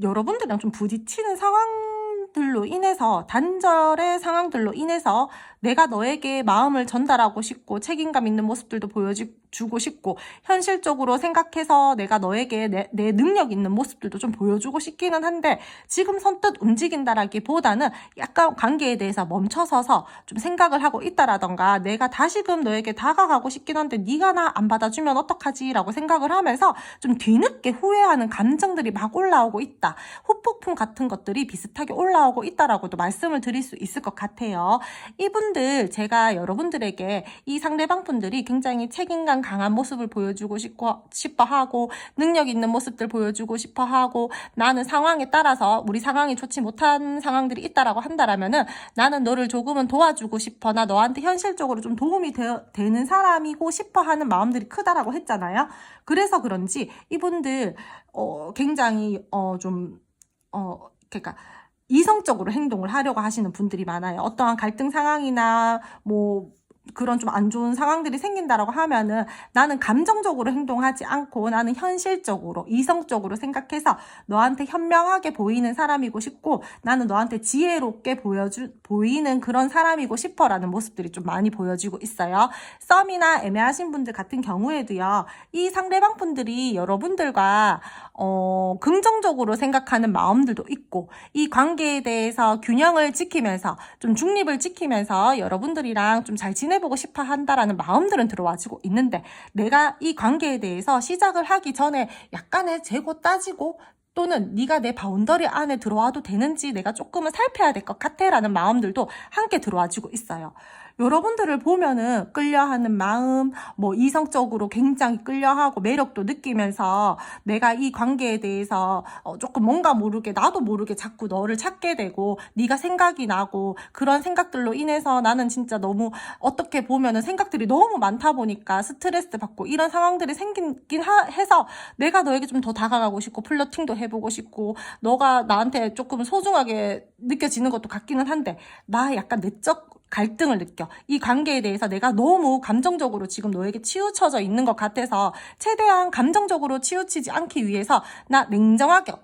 여러분들이랑 좀 부딪히는 상황들로 인해서, 단절의 상황들로 인해서 내가 너에게 마음을 전달하고 싶고 책임감 있는 모습들도 보여주고 싶고, 현실적으로 생각해서 내가 너에게 내 능력 있는 모습들도 좀 보여주고 싶기는 한데, 지금 선뜻 움직인다라기보다는 약간 관계에 대해서 멈춰서서 좀 생각을 하고 있다라던가, 내가 다시금 너에게 다가가고 싶긴 한데 네가 나 안 받아주면 어떡하지 라고 생각을 하면서 좀 뒤늦게 후회하는 감정들이 막 올라오고 있다, 후폭풍 같은 것들이 비슷하게 올라오고 있다라고도 말씀을 드릴 수 있을 것 같아요. 이분들, 제가 여러분들에게 이 상대방 분들이 굉장히 책임감 강한 모습을 보여주고 싶어 하고, 능력 있는 모습들 보여주고 싶어 하고, 나는 상황에 따라서 우리 상황이 좋지 못한 상황들이 있다라고 한다라면은 나는 너를 조금은 도와주고 싶어, 나 너한테 현실적으로 좀 도움이 되는 사람이고 싶어 하는 마음들이 크다라고 했잖아요. 그래서 그런지 이분들 굉장히 그러니까 이성적으로 행동을 하려고 하시는 분들이 많아요. 어떠한 갈등 상황이나 뭐 그런 좀 안 좋은 상황들이 생긴다라고 하면은 나는 감정적으로 행동하지 않고 나는 현실적으로, 이성적으로 생각해서 너한테 현명하게 보이는 사람이고 싶고, 나는 너한테 지혜롭게 보이는 그런 사람이고 싶어라는 모습들이 좀 많이 보여지고 있어요. 썸이나 애매하신 분들 같은 경우에도요, 이 상대방 분들이 여러분들과 긍정적으로 생각하는 마음들도 있고, 이 관계에 대해서 균형을 지키면서 좀 중립을 지키면서 여러분들이랑 좀 잘 지내보고 싶어 한다라는 마음들은 들어와지고 있는데, 내가 이 관계에 대해서 시작을 하기 전에 약간의 재고 따지고, 또는 네가 내 바운더리 안에 들어와도 되는지 내가 조금은 살펴야 될 것 같아 라는 마음들도 함께 들어와지고 있어요. 여러분들을 보면은 끌려하는 마음, 뭐 이성적으로 굉장히 끌려하고 매력도 느끼면서 내가 이 관계에 대해서 조금 뭔가 모르게, 나도 모르게 자꾸 너를 찾게 되고 네가 생각이 나고, 그런 생각들로 인해서 나는 진짜 너무, 어떻게 보면은 생각들이 너무 많다 보니까 스트레스 받고 이런 상황들이 생기긴 해서 내가 너에게 좀 더 다가가고 싶고 플러팅도 해보고 싶고 너가 나한테 조금 소중하게 느껴지는 것도 같기는 한데, 나 약간 내적 갈등을 느껴. 이 관계에 대해서 내가 너무 감정적으로 지금 너에게 치우쳐져 있는 것 같아서 최대한 감정적으로 치우치지 않기 위해서 나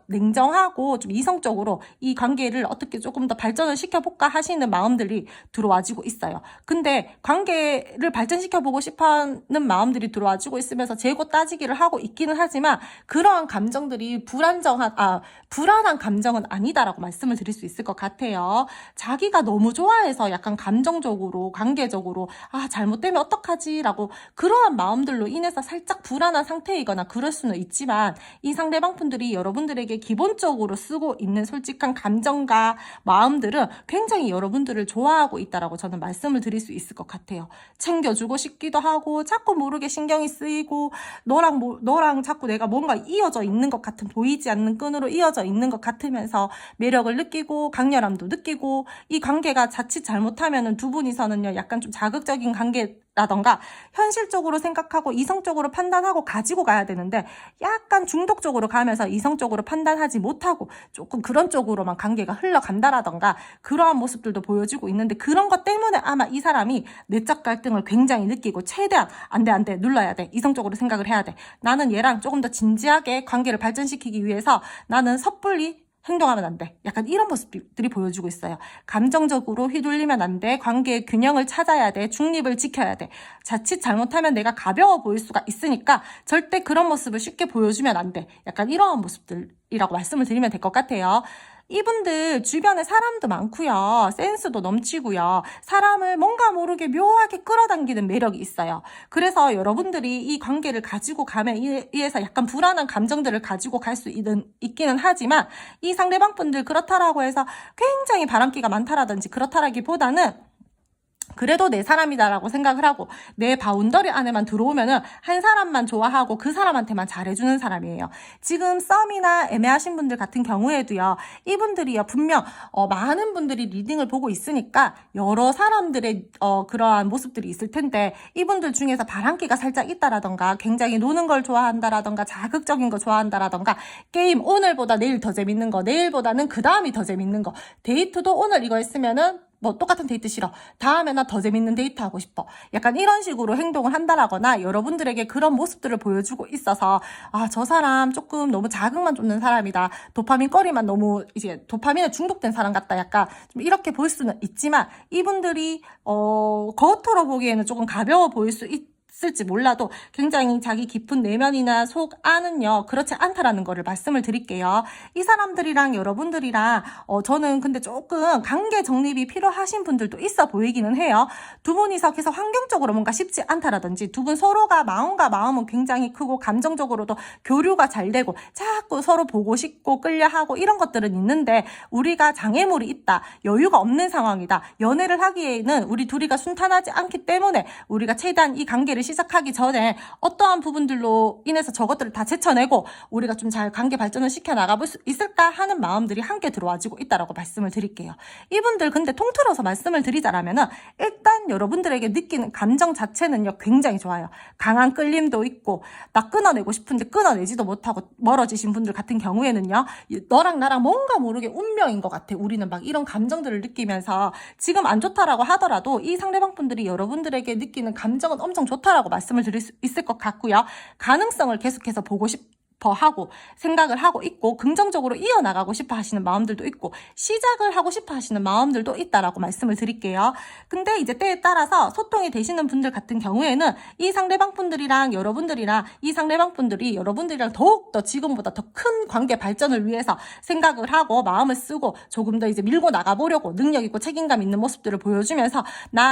냉정하고 좀 이성적으로 이 관계를 어떻게 조금 더 발전을 시켜볼까 하시는 마음들이 들어와지고 있어요. 근데 관계를 발전시켜보고 싶어하는 마음들이 들어와지고 있으면서 재고 따지기를 하고 있기는 하지만, 그러한 감정들이 불안한 감정은 아니다라고 말씀을 드릴 수 있을 것 같아요. 자기가 너무 좋아해서 약간 감정적으로, 관계적으로 잘못되면 어떡하지 라고 그러한 마음들로 인해서 살짝 불안한 상태이거나 그럴 수는 있지만, 이 상대방 분들이 여러분들에게 기본적으로 쓰고 있는 솔직한 감정과 마음들은 굉장히 여러분들을 좋아하고 있다라고 저는 말씀을 드릴 수 있을 것 같아요. 챙겨주고 싶기도 하고, 자꾸 모르게 신경이 쓰이고, 너랑 자꾸 내가 뭔가 이어져 있는 것 같은, 보이지 않는 끈으로 이어져 있는 것 같으면서 매력을 느끼고 강렬함도 느끼고, 이 관계가 자칫 잘못하면 두 분이서는요 약간 좀 자극적인 관계라던가 현실적으로 생각하고 이성적으로 판단하고 가지고 가야 되는데, 약간 중독적으로 가면서 이성적으로 판단하지 못하고 조금 그런 쪽으로만 관계가 흘러간다라던가 그러한 모습들도 보여지고 있는데, 그런 것 때문에 아마 이 사람이 내적 갈등을 굉장히 느끼고 최대한 안돼 눌러야 돼, 이성적으로 생각을 해야 돼, 나는 얘랑 조금 더 진지하게 관계를 발전시키기 위해서 나는 섣불리 행동하면 안 돼, 약간 이런 모습들이 보여주고 있어요. 감정적으로 휘둘리면 안 돼, 관계의 균형을 찾아야 돼, 중립을 지켜야 돼, 자칫 잘못하면 내가 가벼워 보일 수가 있으니까 절대 그런 모습을 쉽게 보여주면 안 돼, 약간 이러한 모습들이라고 말씀을 드리면 될 것 같아요. 이분들 주변에 사람도 많고요, 센스도 넘치고요, 사람을 뭔가 모르게 묘하게 끌어당기는 매력이 있어요. 그래서 여러분들이 이 관계를 가지고 가면 이에서 약간 불안한 감정들을 가지고 갈 수 있기는 하지만, 이 상대방 분들 그렇다라고 해서 굉장히 바람기가 많다라든지 그렇다라기보다는 그래도 내 사람이다라고 생각을 하고 내 바운더리 안에만 들어오면은 한 사람만 좋아하고 그 사람한테만 잘해주는 사람이에요. 지금 썸이나 애매하신 분들 같은 경우에도요, 이분들이요 분명 많은 분들이 리딩을 보고 있으니까 여러 사람들의 그러한 모습들이 있을 텐데, 이분들 중에서 바람기가 살짝 있다라던가 굉장히 노는 걸 좋아한다라던가 자극적인 거 좋아한다라던가 게임 오늘보다 내일 더 재밌는 거, 내일보다는 그 다음이 더 재밌는 거, 데이트도 오늘 이거 했으면은 뭐 똑같은 데이트 싫어, 다음에 나 더 재밌는 데이트 하고 싶어, 약간 이런 식으로 행동을 한다라거나 여러분들에게 그런 모습들을 보여주고 있어서 아, 저 사람 조금 너무 자극만 쫓는 사람이다, 도파민 거리만 너무 이제 도파민에 중독된 사람 같다, 약간 좀 이렇게 보일 수는 있지만 이분들이 겉으로 보기에는 조금 가벼워 보일 수 있을지 몰라도 굉장히 자기 깊은 내면이나 속 안은요 그렇지 않다라는 거를 말씀을 드릴게요. 이 사람들이랑 여러분들이랑 저는 근데 조금 관계 정립이 필요하신 분들도 있어 보이기는 해요. 두 분이서 계속 환경적으로 뭔가 쉽지 않다라든지, 두 분 서로가 마음과 마음은 굉장히 크고 감정적으로도 교류가 잘 되고 자꾸 서로 보고 싶고 끌려하고 이런 것들은 있는데, 우리가 장애물이 있다, 여유가 없는 상황이다, 연애를 하기에는 우리 둘이가 순탄하지 않기 때문에 우리가 최대한 이 관계를 시작하기 전에 어떠한 부분들로 인해서 저것들을 다 제쳐내고 우리가 좀 잘 관계 발전을 시켜 나가볼 수 있을까 하는 마음들이 함께 들어와지고 있다라고 말씀을 드릴게요. 이분들 근데 통틀어서 말씀을 드리자라면은, 일단 여러분들에게 느끼는 감정 자체는요 굉장히 좋아요. 강한 끌림도 있고, 나 끊어내고 싶은데 끊어내지도 못하고 멀어지신 분들 같은 경우에는요, 너랑 나랑 뭔가 모르게 운명인 것 같아, 우리는 막 이런 감정들을 느끼면서 지금 안 좋다라고 하더라도 이 상대방 분들이 여러분들에게 느끼는 감정은 엄청 좋다라고 말씀을 드릴 수 있을 것 같고요. 가능성을 계속해서 보고 싶어 하고 생각을 하고 있고, 긍정적으로 이어나가고 싶어 하시는 마음들도 있고, 시작을 하고 싶어 하시는 마음들도 있다라고 말씀을 드릴게요. 근데 이제 때에 따라서 소통이 되시는 분들 같은 경우에는 이 상대방 분들이랑 여러분들이랑 이 상대방 분들이 여러분들이랑 더욱더 지금보다 더 큰 관계 발전을 위해서 생각을 하고 마음을 쓰고 조금 더 이제 밀고 나가보려고 능력 있고 책임감 있는 모습들을 보여주면서,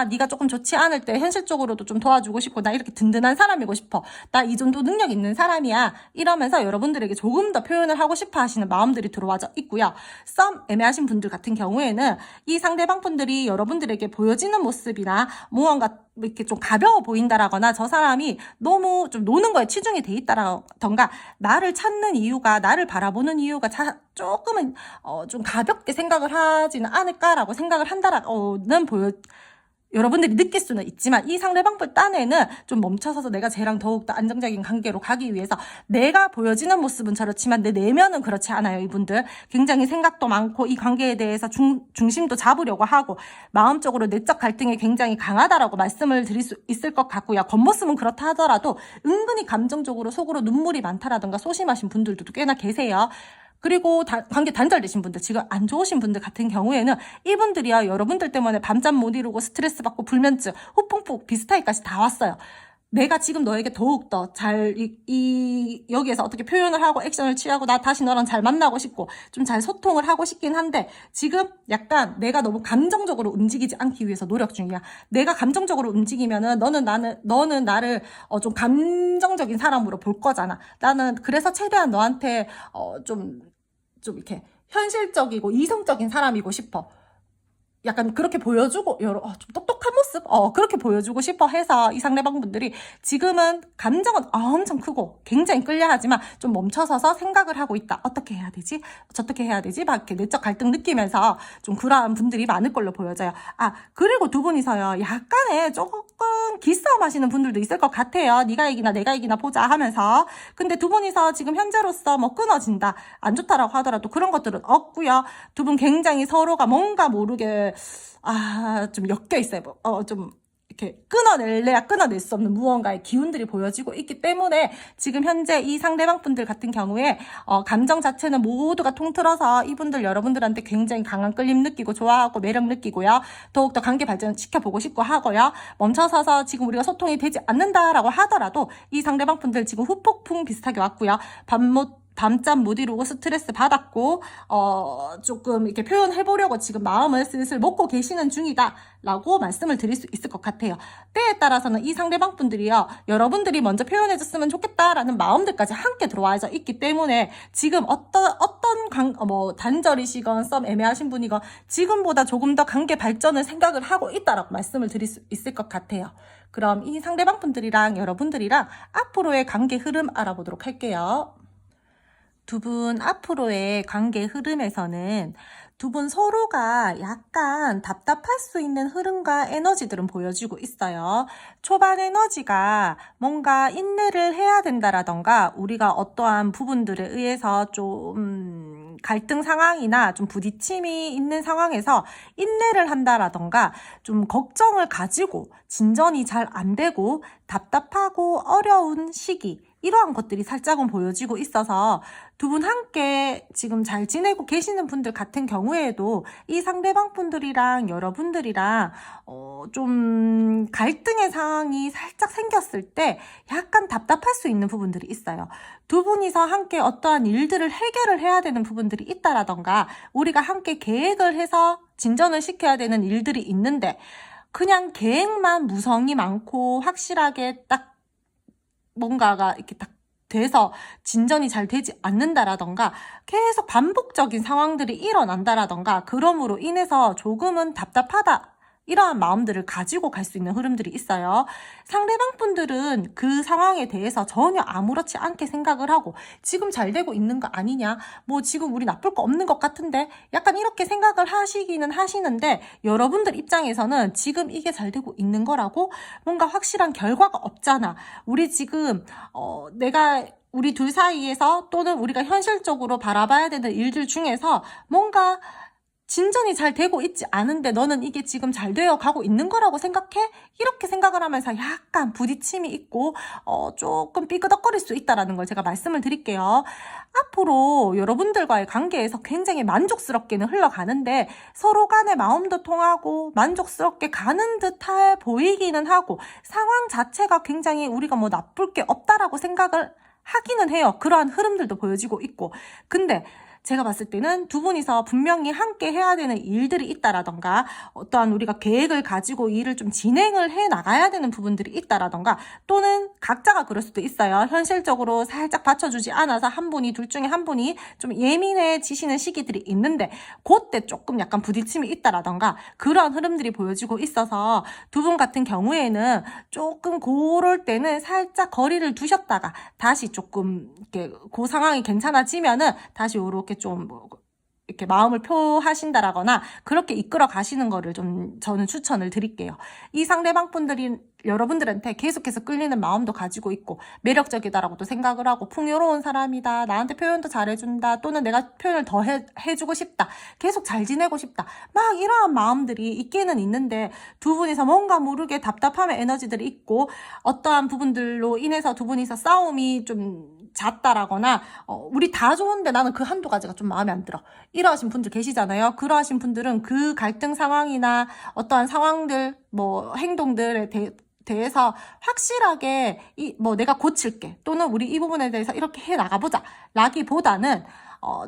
네가 조금 좋지 않을 때 현실적으로도 좀 도와주고 싶고, 나 이렇게 든든한 사람이고 싶어, 나 이 정도 능력 있는 사람이야, 이러면서 여러분들에게 조금 더 표현을 하고 싶어 하시는 마음들이 들어와져 있고요. 썸 애매하신 분들 같은 경우에는 이 상대방 분들이 여러분들에게 보여지는 모습이나 무언가 이렇게 좀 가벼워 보인다라거나, 저 사람이 너무 좀 노는 거에 치중이 돼 있다라던가, 나를 찾는 이유가, 나를 바라보는 이유가 조금은 좀 가볍게 생각을 하지는 않을까라고 생각을 한다라는 여러분들이 느낄 수는 있지만, 이 상대방들 딴에는 좀 멈춰서서 내가 쟤랑 더욱더 안정적인 관계로 가기 위해서, 내가 보여지는 모습은 저렇지만 내 내면은 그렇지 않아요. 이분들 굉장히 생각도 많고 이 관계에 대해서 중심도 잡으려고 하고 마음적으로 내적 갈등이 굉장히 강하다라고 말씀을 드릴 수 있을 것 같고요. 겉모습은 그렇다 하더라도 은근히 감정적으로 속으로 눈물이 많다라던가 소심하신 분들도 꽤나 계세요. 그리고 관계 단절되신 분들, 지금 안 좋으신 분들 같은 경우에는 이분들이요 여러분들 때문에 밤잠 못 이루고 스트레스 받고 불면증, 후풍풍 비슷하게까지 다 왔어요. 내가 지금 너에게 더욱더 잘 여기에서 어떻게 표현을 하고 액션을 취하고 나 다시 너랑 잘 만나고 싶고 좀 잘 소통을 하고 싶긴 한데, 지금 약간 내가 너무 감정적으로 움직이지 않기 위해서 노력 중이야. 내가 감정적으로 움직이면은 너는 나를 좀 감정적인 사람으로 볼 거잖아. 나는 그래서 최대한 너한테 좀 이렇게 현실적이고 이성적인 사람이고 싶어. 약간 그렇게 보여주고 좀 똑똑한 모습 그렇게 보여주고 싶어 해서 이 상대방분들이 지금은 감정은 엄청 크고 굉장히 끌려하지만 좀 멈춰서서 생각을 하고 있다. 어떻게 해야 되지? 어떻게 해야 되지? 막 이렇게 내적 갈등 느끼면서 좀 그러한 분들이 많을 걸로 보여져요. 그리고 두 분이서요 약간의 조금 기싸움 하시는 분들도 있을 것 같아요. 네가 이기나 내가 이기나 보자 하면서. 근데 두 분이서 지금 현재로서 뭐 끊어진다, 안 좋다라고 하더라도 그런 것들은 없고요. 두 분 굉장히 서로가 뭔가 모르게 좀 엮여 있어요. 좀 이렇게 끊어낼래야 끊어낼 수 없는 무언가의 기운들이 보여지고 있기 때문에 지금 현재 이 상대방 분들 같은 경우에 감정 자체는 모두가 통틀어서 이분들 여러분들한테 굉장히 강한 끌림 느끼고 좋아하고 매력 느끼고요. 더욱더 관계 발전 시켜보고 싶고 하고요. 멈춰서서 지금 우리가 소통이 되지 않는다라고 하더라도 이 상대방 분들 지금 후폭풍 비슷하게 왔고요. 밤잠 못 이루고 스트레스 받았고 조금 이렇게 표현해보려고 지금 마음을 슬슬 먹고 계시는 중이다 라고 말씀을 드릴 수 있을 것 같아요. 때에 따라서는 이 상대방 분들이요 여러분들이 먼저 표현해줬으면 좋겠다라는 마음들까지 함께 들어와져 있기 때문에 지금 어떤 어떤 단절이시건 썸 애매하신 분이건 지금보다 조금 더 관계 발전을 생각을 하고 있다라고 말씀을 드릴 수 있을 것 같아요. 그럼 이 상대방 분들이랑 여러분들이랑 앞으로의 관계 흐름 알아보도록 할게요. 두 분 앞으로의 관계 흐름에서는 두 분 서로가 약간 답답할 수 있는 흐름과 에너지들은 보여주고 있어요. 초반 에너지가 뭔가 인내를 해야 된다라던가 우리가 어떠한 부분들에 의해서 좀 갈등 상황이나 좀 부딪힘이 있는 상황에서 인내를 한다라던가 좀 걱정을 가지고 진전이 잘 안 되고 답답하고 어려운 시기, 이러한 것들이 살짝은 보여지고 있어서 두 분 함께 지금 잘 지내고 계시는 분들 같은 경우에도 이 상대방 분들이랑 여러분들이랑 좀 갈등의 상황이 살짝 생겼을 때 약간 답답할 수 있는 부분들이 있어요. 두 분이서 함께 어떠한 일들을 해결을 해야 되는 부분들이 있다라던가 우리가 함께 계획을 해서 진전을 시켜야 되는 일들이 있는데 그냥 계획만 무성이 많고 확실하게 딱 뭔가가 이렇게 딱 돼서 진전이 잘 되지 않는다라던가 계속 반복적인 상황들이 일어난다라던가 그럼으로 인해서 조금은 답답하다, 이러한 마음들을 가지고 갈 수 있는 흐름들이 있어요. 상대방 분들은 그 상황에 대해서 전혀 아무렇지 않게 생각을 하고 지금 잘 되고 있는 거 아니냐, 뭐 지금 우리 나쁠 거 없는 것 같은데, 약간 이렇게 생각을 하시기는 하시는데 여러분들 입장에서는 지금 이게 잘 되고 있는 거라고 뭔가 확실한 결과가 없잖아. 우리 지금 내가 우리 둘 사이에서 또는 우리가 현실적으로 바라봐야 되는 일들 중에서 뭔가 진전이 잘 되고 있지 않은데 너는 이게 지금 잘 되어 가고 있는 거라고 생각해? 이렇게 생각을 하면서 약간 부딪힘이 있고 조금 삐그덕거릴 수 있다라는 걸 제가 말씀을 드릴게요. 앞으로 여러분들과의 관계에서 굉장히 만족스럽게는 흘러가는데 서로 간의 마음도 통하고 만족스럽게 가는 듯해 보이기는 하고 상황 자체가 굉장히 우리가 뭐 나쁠 게 없다라고 생각을 하기는 해요. 그러한 흐름들도 보여지고 있고. 근데 제가 봤을 때는 두 분이서 분명히 함께 해야 되는 일들이 있다라던가 어떠한 우리가 계획을 가지고 일을 좀 진행을 해 나가야 되는 부분들이 있다라던가 또는 각자가 그럴 수도 있어요. 현실적으로 살짝 받쳐주지 않아서 한 분이, 둘 중에 한 분이 좀 예민해지시는 시기들이 있는데 그때 조금 약간 부딪힘이 있다라던가 그런 흐름들이 보여지고 있어서 두 분 같은 경우에는 조금 그럴 때는 살짝 거리를 두셨다가 다시 조금 이렇게 그 상황이 괜찮아지면은 다시 요렇게 좀 이렇게 마음을 표하신다라거나 그렇게 이끌어 가시는 거를 좀 저는 추천을 드릴게요. 이 상대방 분들이 여러분들한테 계속해서 끌리는 마음도 가지고 있고 매력적이다라고도 생각을 하고 풍요로운 사람이다, 나한테 표현도 잘해준다, 또는 내가 표현을 더 해주고 싶다, 계속 잘 지내고 싶다, 막 이러한 마음들이 있기는 있는데 두 분이서 뭔가 모르게 답답함의 에너지들이 있고 어떠한 부분들로 인해서 두 분이서 싸움이 좀 잦다라거나 우리 다 좋은데 나는 그 한두 가지가 좀 마음에 안 들어, 이러하신 분들 계시잖아요. 그러하신 분들은 그 갈등 상황이나 어떠한 상황들, 뭐 행동들에 대해서 확실하게 내가 고칠게 또는 우리 이 부분에 대해서 이렇게 해 나가보자 라기보다는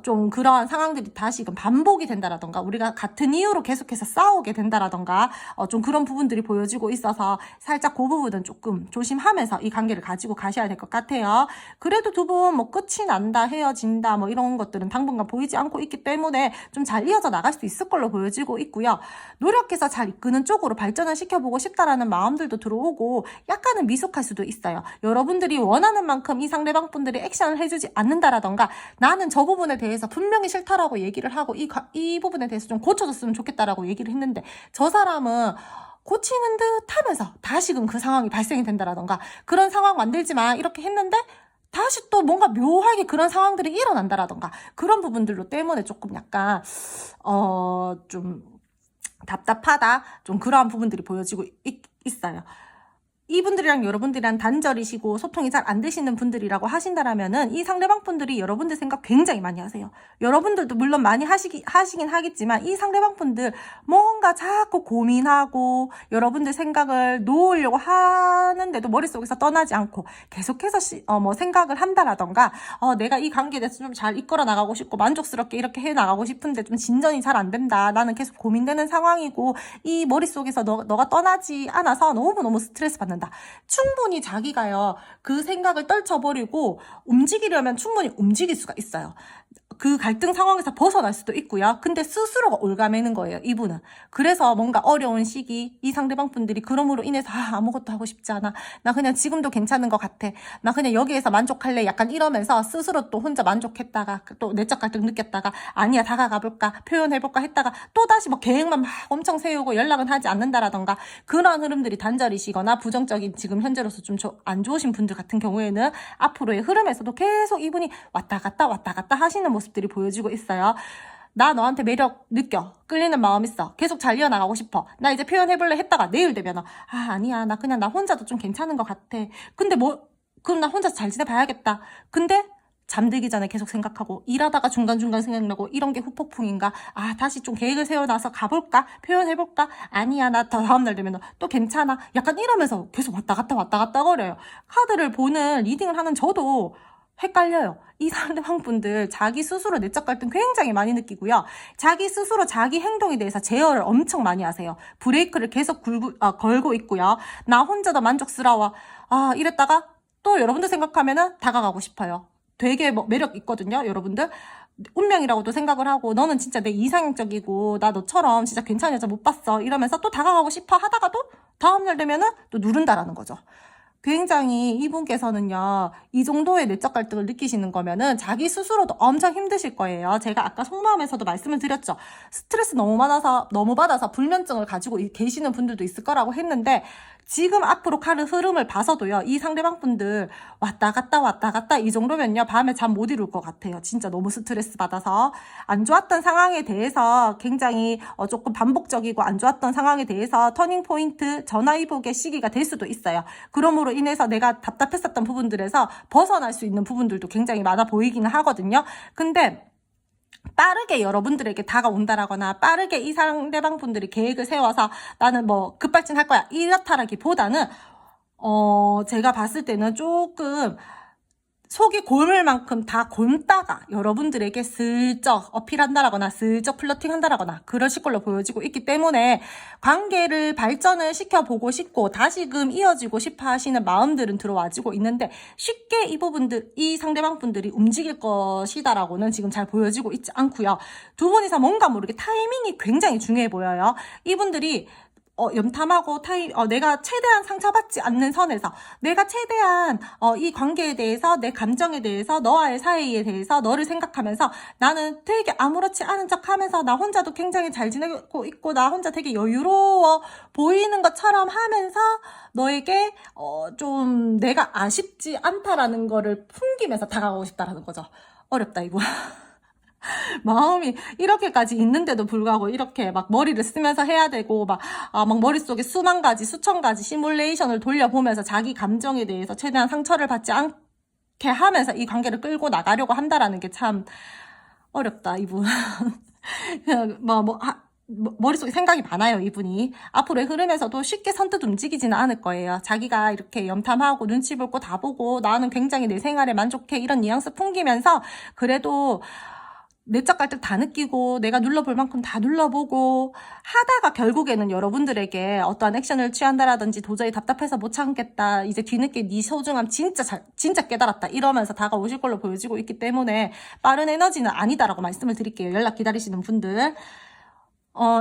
좀 그러한 상황들이 다시금 반복이 된다라던가 우리가 같은 이유로 계속해서 싸우게 된다라던가 좀 그런 부분들이 보여지고 있어서 살짝 그 부분은 조금 조심하면서 이 관계를 가지고 가셔야 될 것 같아요. 그래도 두 분 뭐 끝이 난다, 헤어진다 뭐 이런 것들은 당분간 보이지 않고 있기 때문에 좀 잘 이어져 나갈 수 있을 걸로 보여지고 있고요. 노력해서 잘 이끄는 쪽으로 발전을 시켜보고 싶다라는 마음들도 들어오고 약간은 미숙할 수도 있어요. 여러분들이 원하는 만큼 이 상대방 분들이 액션을 해주지 않는다라던가 나는 저 부분에 대해서 분명히 싫다라고 얘기를 하고 이 부분에 대해서 좀 고쳐줬으면 좋겠다라고 얘기를 했는데 저 사람은 고치는 듯 하면서 다시금 그 상황이 발생이 된다라던가 그런 상황 만들지 마 이렇게 했는데 다시 또 뭔가 묘하게 그런 상황들이 일어난다라던가 그런 부분들로 때문에 조금 약간 좀 답답하다, 좀 그러한 부분들이 보여지고 있어요. 이분들이랑 여러분들이랑 단절이시고 소통이 잘 안 되시는 분들이라고 하신다라면은 이 상대방 분들이 여러분들 생각 굉장히 많이 하세요. 여러분들도 물론 많이 하시긴 하겠지만 이 상대방 분들 뭔가 자꾸 고민하고 여러분들 생각을 놓으려고 하는데도 머릿속에서 떠나지 않고 계속해서 생각을 한다라던가 내가 이 관계에 대해서 좀 잘 이끌어 나가고 싶고 만족스럽게 이렇게 해 나가고 싶은데 좀 진전이 잘 안 된다, 나는 계속 고민되는 상황이고 이 머릿속에서 너가 떠나지 않아서 너무너무 스트레스 받는다. 충분히 자기가요 그 생각을 떨쳐버리고 움직이려면 충분히 움직일 수가 있어요. 그 갈등 상황에서 벗어날 수도 있고요. 근데 스스로가 올가매는 거예요, 이분은. 그래서 뭔가 어려운 시기, 이 상대방 분들이 그럼으로 인해서 아무것도 하고 싶지 않아. 나 그냥 지금도 괜찮은 것 같아. 나 그냥 여기에서 만족할래. 약간 이러면서 스스로 또 혼자 만족했다가 또 내적 갈등 느꼈다가 아니야, 다가가볼까, 표현해볼까 했다가 또다시 뭐 계획만 막 엄청 세우고 연락은 하지 않는다라던가 그런 흐름들이 단절이시거나 부정적인 지금 현재로서 좀 안 좋으신 분들 같은 경우에는 앞으로의 흐름에서도 계속 이분이 왔다 갔다 하시는 모습들이 보여지고 있어요. 나 너한테 매력 느껴. 끌리는 마음 있어. 계속 잘 이어나가고 싶어. 나 이제 표현해볼래 했다가 내일 되면 아니야. 나 그냥 나 혼자도 좀 괜찮은 것 같아. 근데 그럼 나 혼자 잘 지내봐야겠다. 근데 잠들기 전에 계속 생각하고 일하다가 중간중간 생각나고 이런 게 후폭풍인가? 다시 좀 계획을 세워놔서 가볼까? 표현해볼까? 아니야, 나 다음날 되면 또 괜찮아. 약간 이러면서 계속 왔다 갔다 거려요. 카드를 보는 리딩을 하는 저도 헷갈려요. 이 상대방 분들 자기 스스로 내적 갈등 굉장히 많이 느끼고요. 자기 스스로 자기 행동에 대해서 제어를 엄청 많이 하세요. 브레이크를 계속 걸고 있고요. 나 혼자도 만족스러워. 이랬다가 또 여러분들 생각하면은 다가가고 싶어요. 되게 매력 있거든요, 여러분들. 운명이라고도 생각을 하고 너는 진짜 내 이상형적이고 나 너처럼 진짜 괜찮은 여자 못 봤어 이러면서 또 다가가고 싶어 하다가도 다음날 되면은 또 누른다라는 거죠. 굉장히 이분께서는요, 이 정도의 내적 갈등을 느끼시는 거면은 자기 스스로도 엄청 힘드실 거예요. 제가 아까 속마음에서도 말씀을 드렸죠. 스트레스 너무 받아서 불면증을 가지고 계시는 분들도 있을 거라고 했는데, 지금 앞으로 가는 흐름을 봐서도요, 이 상대방 분들 왔다 갔다 이 정도면요, 밤에 잠 못 이룰 것 같아요. 진짜 너무 스트레스 받아서. 안 좋았던 상황에 대해서 굉장히 조금 반복적이고 안 좋았던 상황에 대해서 터닝 포인트, 전화위복의 시기가 될 수도 있어요. 그러므로 인해서 내가 답답했었던 부분들에서 벗어날 수 있는 부분들도 굉장히 많아 보이기는 하거든요. 근데 빠르게 여러분들에게 다가온다라거나 빠르게 이 상대방 분들이 계획을 세워서 나는 뭐 급발진할 거야 이렇다라기보다는 제가 봤을 때는 조금 속이 곪을 만큼 다 곪다가 여러분들에게 슬쩍 어필한다라거나 슬쩍 플러팅한다라거나 그러실 걸로 보여지고 있기 때문에 관계를 발전을 시켜보고 싶고 다시금 이어지고 싶어 하시는 마음들은 들어와지고 있는데 쉽게 이 상대방 분들이 움직일 것이다라고는 지금 잘 보여지고 있지 않고요. 두 분이서 뭔가 모르게 타이밍이 굉장히 중요해 보여요. 이분들이 염탐하고 내가 최대한 상처받지 않는 선에서 내가 최대한 이 관계에 대해서 내 감정에 대해서 너와의 사이에 대해서 너를 생각하면서 나는 되게 아무렇지 않은 척 하면서 나 혼자도 굉장히 잘 지내고 있고 나 혼자 되게 여유로워 보이는 것처럼 하면서 너에게 좀 내가 아쉽지 않다라는 거를 풍기면서 다가가고 싶다라는 거죠. 어렵다 이거. 마음이 이렇게까지 있는데도 불구하고 이렇게 막 머리를 쓰면서 해야 되고 막 머릿속에 수만 가지 수천 가지 시뮬레이션을 돌려보면서 자기 감정에 대해서 최대한 상처를 받지 않게 하면서 이 관계를 끌고 나가려고 한다라는 게 참 어렵다 이분. 그냥 머릿속에 생각이 많아요, 이분이. 앞으로의 흐름에서도 쉽게 선뜻 움직이지는 않을 거예요. 자기가 이렇게 염탐하고 눈치 볼고 다 보고 나는 굉장히 내 생활에 만족해 이런 뉘앙스 풍기면서 그래도 내적 갈등 다 느끼고 내가 눌러볼 만큼 다 눌러보고 하다가 결국에는 여러분들에게 어떠한 액션을 취한다라든지 도저히 답답해서 못 참겠다 이제 뒤늦게 네 소중함 진짜 깨달았다 이러면서 다가오실 걸로 보여지고 있기 때문에 빠른 에너지는 아니다라고 말씀을 드릴게요. 연락 기다리시는 분들.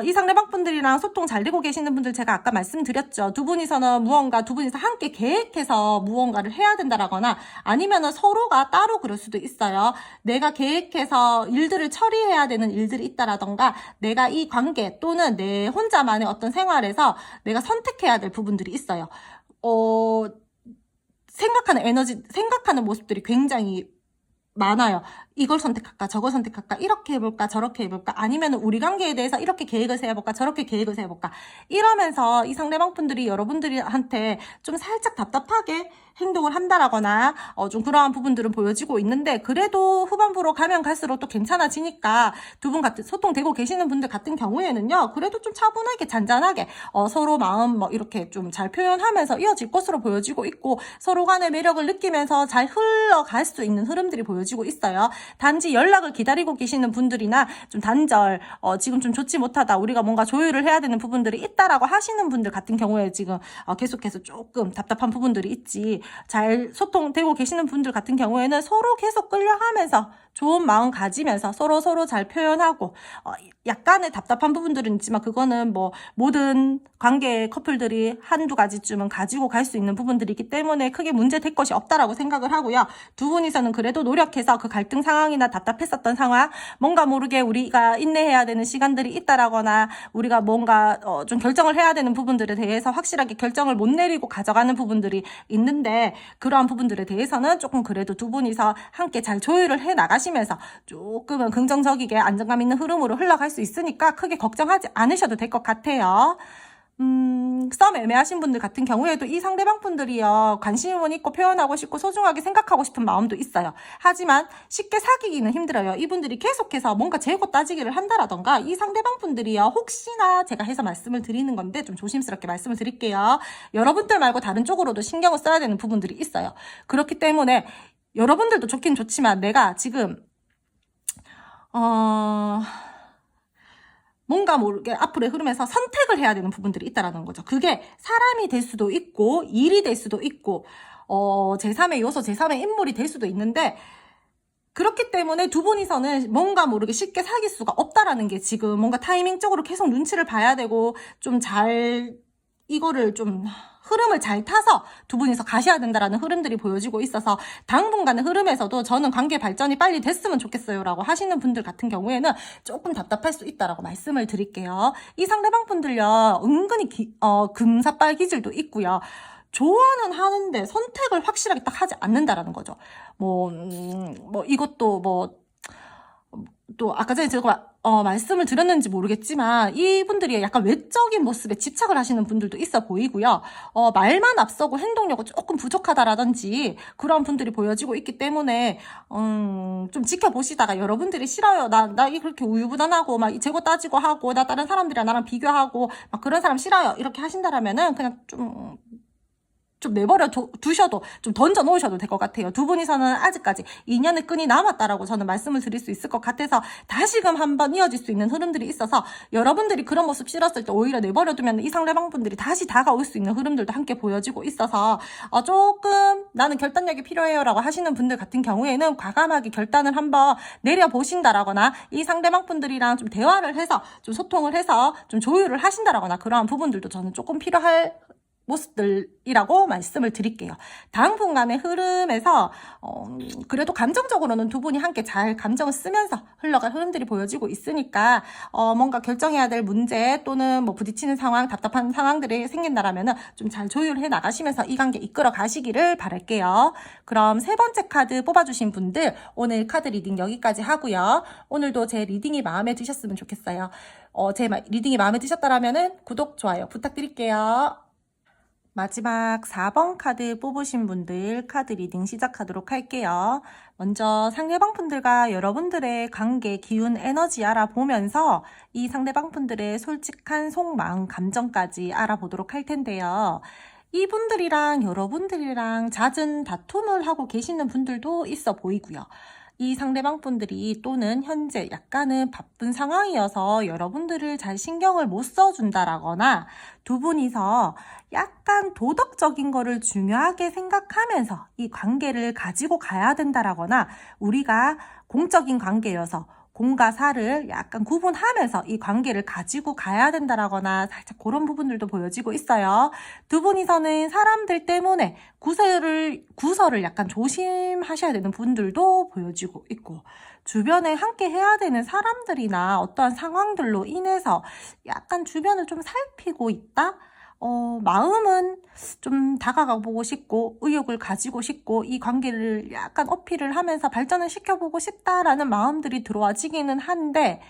이 상대방 분들이랑 소통 잘 되고 계시는 분들 제가 아까 말씀드렸죠. 두 분이서 함께 계획해서 무언가를 해야 된다라거나 아니면은 서로가 따로 그럴 수도 있어요. 내가 계획해서 일들을 처리해야 되는 일들이 있다라던가 내가 이 관계 또는 내 혼자만의 어떤 생활에서 내가 선택해야 될 부분들이 있어요. 생각하는 모습들이 굉장히 많아요. 이걸 선택할까 저걸 선택할까 이렇게 해볼까 저렇게 해볼까 아니면 우리 관계에 대해서 이렇게 계획을 세워볼까 저렇게 계획을 세워볼까 이러면서 이 상대방 분들이 여러분들한테 좀 살짝 답답하게 행동을 한다라거나 좀 그러한 부분들은 보여지고 있는데 그래도 후반부로 가면 갈수록 또 괜찮아지니까 두 분 같은 소통되고 계시는 분들 같은 경우에는요 그래도 좀 차분하게 잔잔하게 서로 마음 이렇게 좀 잘 표현하면서 이어질 것으로 보여지고 있고 서로 간의 매력을 느끼면서 잘 흘러갈 수 있는 흐름들이 보여지고 있어요. 단지 연락을 기다리고 계시는 분들이나 좀 단절 지금 좀 좋지 못하다 우리가 뭔가 조율을 해야 되는 부분들이 있다라고 하시는 분들 같은 경우에 지금 계속해서 조금 답답한 부분들이 있지 잘 소통되고 계시는 분들 같은 경우에는 서로 계속 끌려가면서 좋은 마음 가지면서 서로 잘 표현하고, 약간의 답답한 부분들은 있지만 그거는 뭐 모든 관계 커플들이 한두 가지쯤은 가지고 갈 수 있는 부분들이기 때문에 크게 문제될 것이 없다라고 생각을 하고요. 두 분이서는 그래도 노력해서 그 갈등 상황이나 답답했었던 상황, 뭔가 모르게 우리가 인내해야 되는 시간들이 있다라거나 우리가 뭔가 좀 결정을 해야 되는 부분들에 대해서 확실하게 결정을 못 내리고 가져가는 부분들이 있는데, 그러한 부분들에 대해서는 조금 그래도 두 분이서 함께 잘 조율을 해 나가시면서 조금은 긍정적이게 안정감 있는 흐름으로 흘러갈 수 있으니까 크게 걱정하지 않으셔도 될 것 같아요. 썸 애매하신 분들 같은 경우에도 이 상대방 분들이요, 관심은 있고 표현하고 싶고 소중하게 생각하고 싶은 마음도 있어요. 하지만 쉽게 사귀기는 힘들어요. 이분들이 계속해서 뭔가 재고 따지기를 한다라던가, 이 상대방 분들이요, 혹시나 제가 해서 말씀을 드리는 건데 좀 조심스럽게 말씀을 드릴게요. 여러분들 말고 다른 쪽으로도 신경을 써야 되는 부분들이 있어요. 그렇기 때문에 여러분들도 좋긴 좋지만 내가 지금 뭔가 모르게 앞으로의 흐름에서 선택을 해야 되는 부분들이 있다라는 거죠. 그게 사람이 될 수도 있고 일이 될 수도 있고 제3의 요소, 제3의 인물이 될 수도 있는데, 그렇기 때문에 두 분이서는 뭔가 모르게 쉽게 사귈 수가 없다라는 게 지금 뭔가 타이밍적으로 계속 눈치를 봐야 되고, 좀 잘 이거를 좀 흐름을 잘 타서 두 분이서 가셔야 된다라는 흐름들이 보여지고 있어서, 당분간의 흐름에서도 저는 관계 발전이 빨리 됐으면 좋겠어요 라고 하시는 분들 같은 경우에는 조금 답답할 수 있다라고 말씀을 드릴게요. 이 상대방 분들요, 은근히 금사빨 기질도 있고요. 좋아는 하는데 선택을 확실하게 딱 하지 않는다라는 거죠. 이것도 또 아까 전에 제가 말씀을 드렸는지 모르겠지만 이분들이 약간 외적인 모습에 집착을 하시는 분들도 있어 보이고요. 말만 앞서고 행동력은 조금 부족하다라든지 그런 분들이 보여지고 있기 때문에 좀 지켜보시다가 여러분들이 싫어요, 나 그렇게 우유부단하고 막 재고 따지고 하고 나 다른 사람들이랑 나랑 비교하고 막 그런 사람 싫어요 이렇게 하신다라면은 그냥 좀 내버려 두셔도, 좀 던져 놓으셔도 될 것 같아요. 두 분이서는 아직까지 인연의 끈이 남았다라고 저는 말씀을 드릴 수 있을 것 같아서 다시금 한번 이어질 수 있는 흐름들이 있어서, 여러분들이 그런 모습 싫었을 때 오히려 내버려 두면 이 상대방분들이 다시 다가올 수 있는 흐름들도 함께 보여지고 있어서 조금 나는 결단력이 필요해요 라고 하시는 분들 같은 경우에는 과감하게 결단을 한번 내려보신다라거나 이 상대방분들이랑 좀 대화를 해서 좀 소통을 해서 좀 조율을 하신다라거나 그러한 부분들도 저는 조금 필요할 모습들이라고 말씀을 드릴게요. 당분간의 흐름에서 그래도 감정적으로는 두 분이 함께 잘 감정을 쓰면서 흘러갈 흐름들이 보여지고 있으니까 뭔가 결정해야 될 문제 또는 뭐 부딪히는 상황, 답답한 상황들이 생긴다라면은 좀 잘 조율해 나가시면서 이 관계 이끌어 가시기를 바랄게요. 그럼 세 번째 카드 뽑아주신 분들 오늘 카드 리딩 여기까지 하고요. 오늘도 제 리딩이 마음에 드셨으면 좋겠어요. 제 리딩이 마음에 드셨다라면은 구독, 좋아요 부탁드릴게요. 마지막 4번 카드 뽑으신 분들 카드 리딩 시작하도록 할게요. 먼저 상대방 분들과 여러분들의 관계 기운 에너지 알아보면서 이 상대방 분들의 솔직한 속마음 감정까지 알아보도록 할 텐데요. 이분들이랑 여러분들이랑 잦은 다툼을 하고 계시는 분들도 있어 보이고요. 이 상대방 분들이 또는 현재 약간은 바쁜 상황이어서 여러분들을 잘 신경을 못 써준다라거나 두 분이서 약간 도덕적인 거를 중요하게 생각하면서 이 관계를 가지고 가야 된다라거나, 우리가 공적인 관계여서 공과 사를 약간 구분하면서 이 관계를 가지고 가야 된다라거나 살짝 그런 부분들도 보여지고 있어요. 두 분이서는 사람들 때문에 구설을 약간 조심하셔야 되는 분들도 보여지고 있고, 주변에 함께 해야 되는 사람들이나 어떠한 상황들로 인해서 약간 주변을 좀 살피고 있다? 마음은 좀 다가가 보고 싶고 의욕을 가지고 싶고 이 관계를 약간 어필을 하면서 발전을 시켜보고 싶다라는 마음들이 들어와지기는 한데,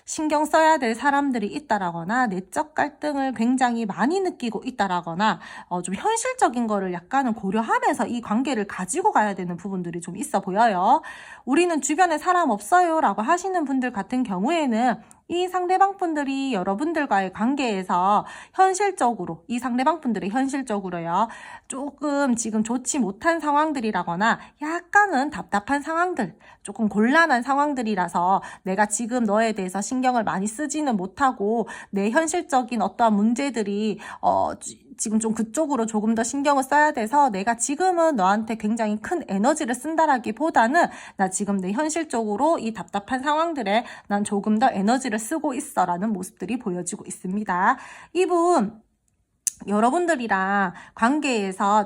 신경 써야 될 사람들이 있다라거나 내적 갈등을 굉장히 많이 느끼고 있다라거나 좀 현실적인 거를 약간은 고려하면서 이 관계를 가지고 가야 되는 부분들이 좀 있어 보여요. 우리는 주변에 사람 없어요 라고 하시는 분들 같은 경우에는 이 상대방 분들이 여러분들과의 관계에서 현실적으로, 이 상대방 분들이 현실적으로요, 조금 지금 좋지 못한 상황들이라거나 약간은 답답한 상황들, 조금 곤란한 상황들이라서 내가 지금 너에 대해서 신경을 많이 쓰지는 못하고 내 현실적인 어떠한 문제들이 지금 좀 그쪽으로 조금 더 신경을 써야 돼서 내가 지금은 너한테 굉장히 큰 에너지를 쓴다라기보다는 나 지금 내 현실적으로 이 답답한 상황들에 난 조금 더 에너지를 쓰고 있어 라는 모습들이 보여지고 있습니다. 이분 여러분들이랑 관계에서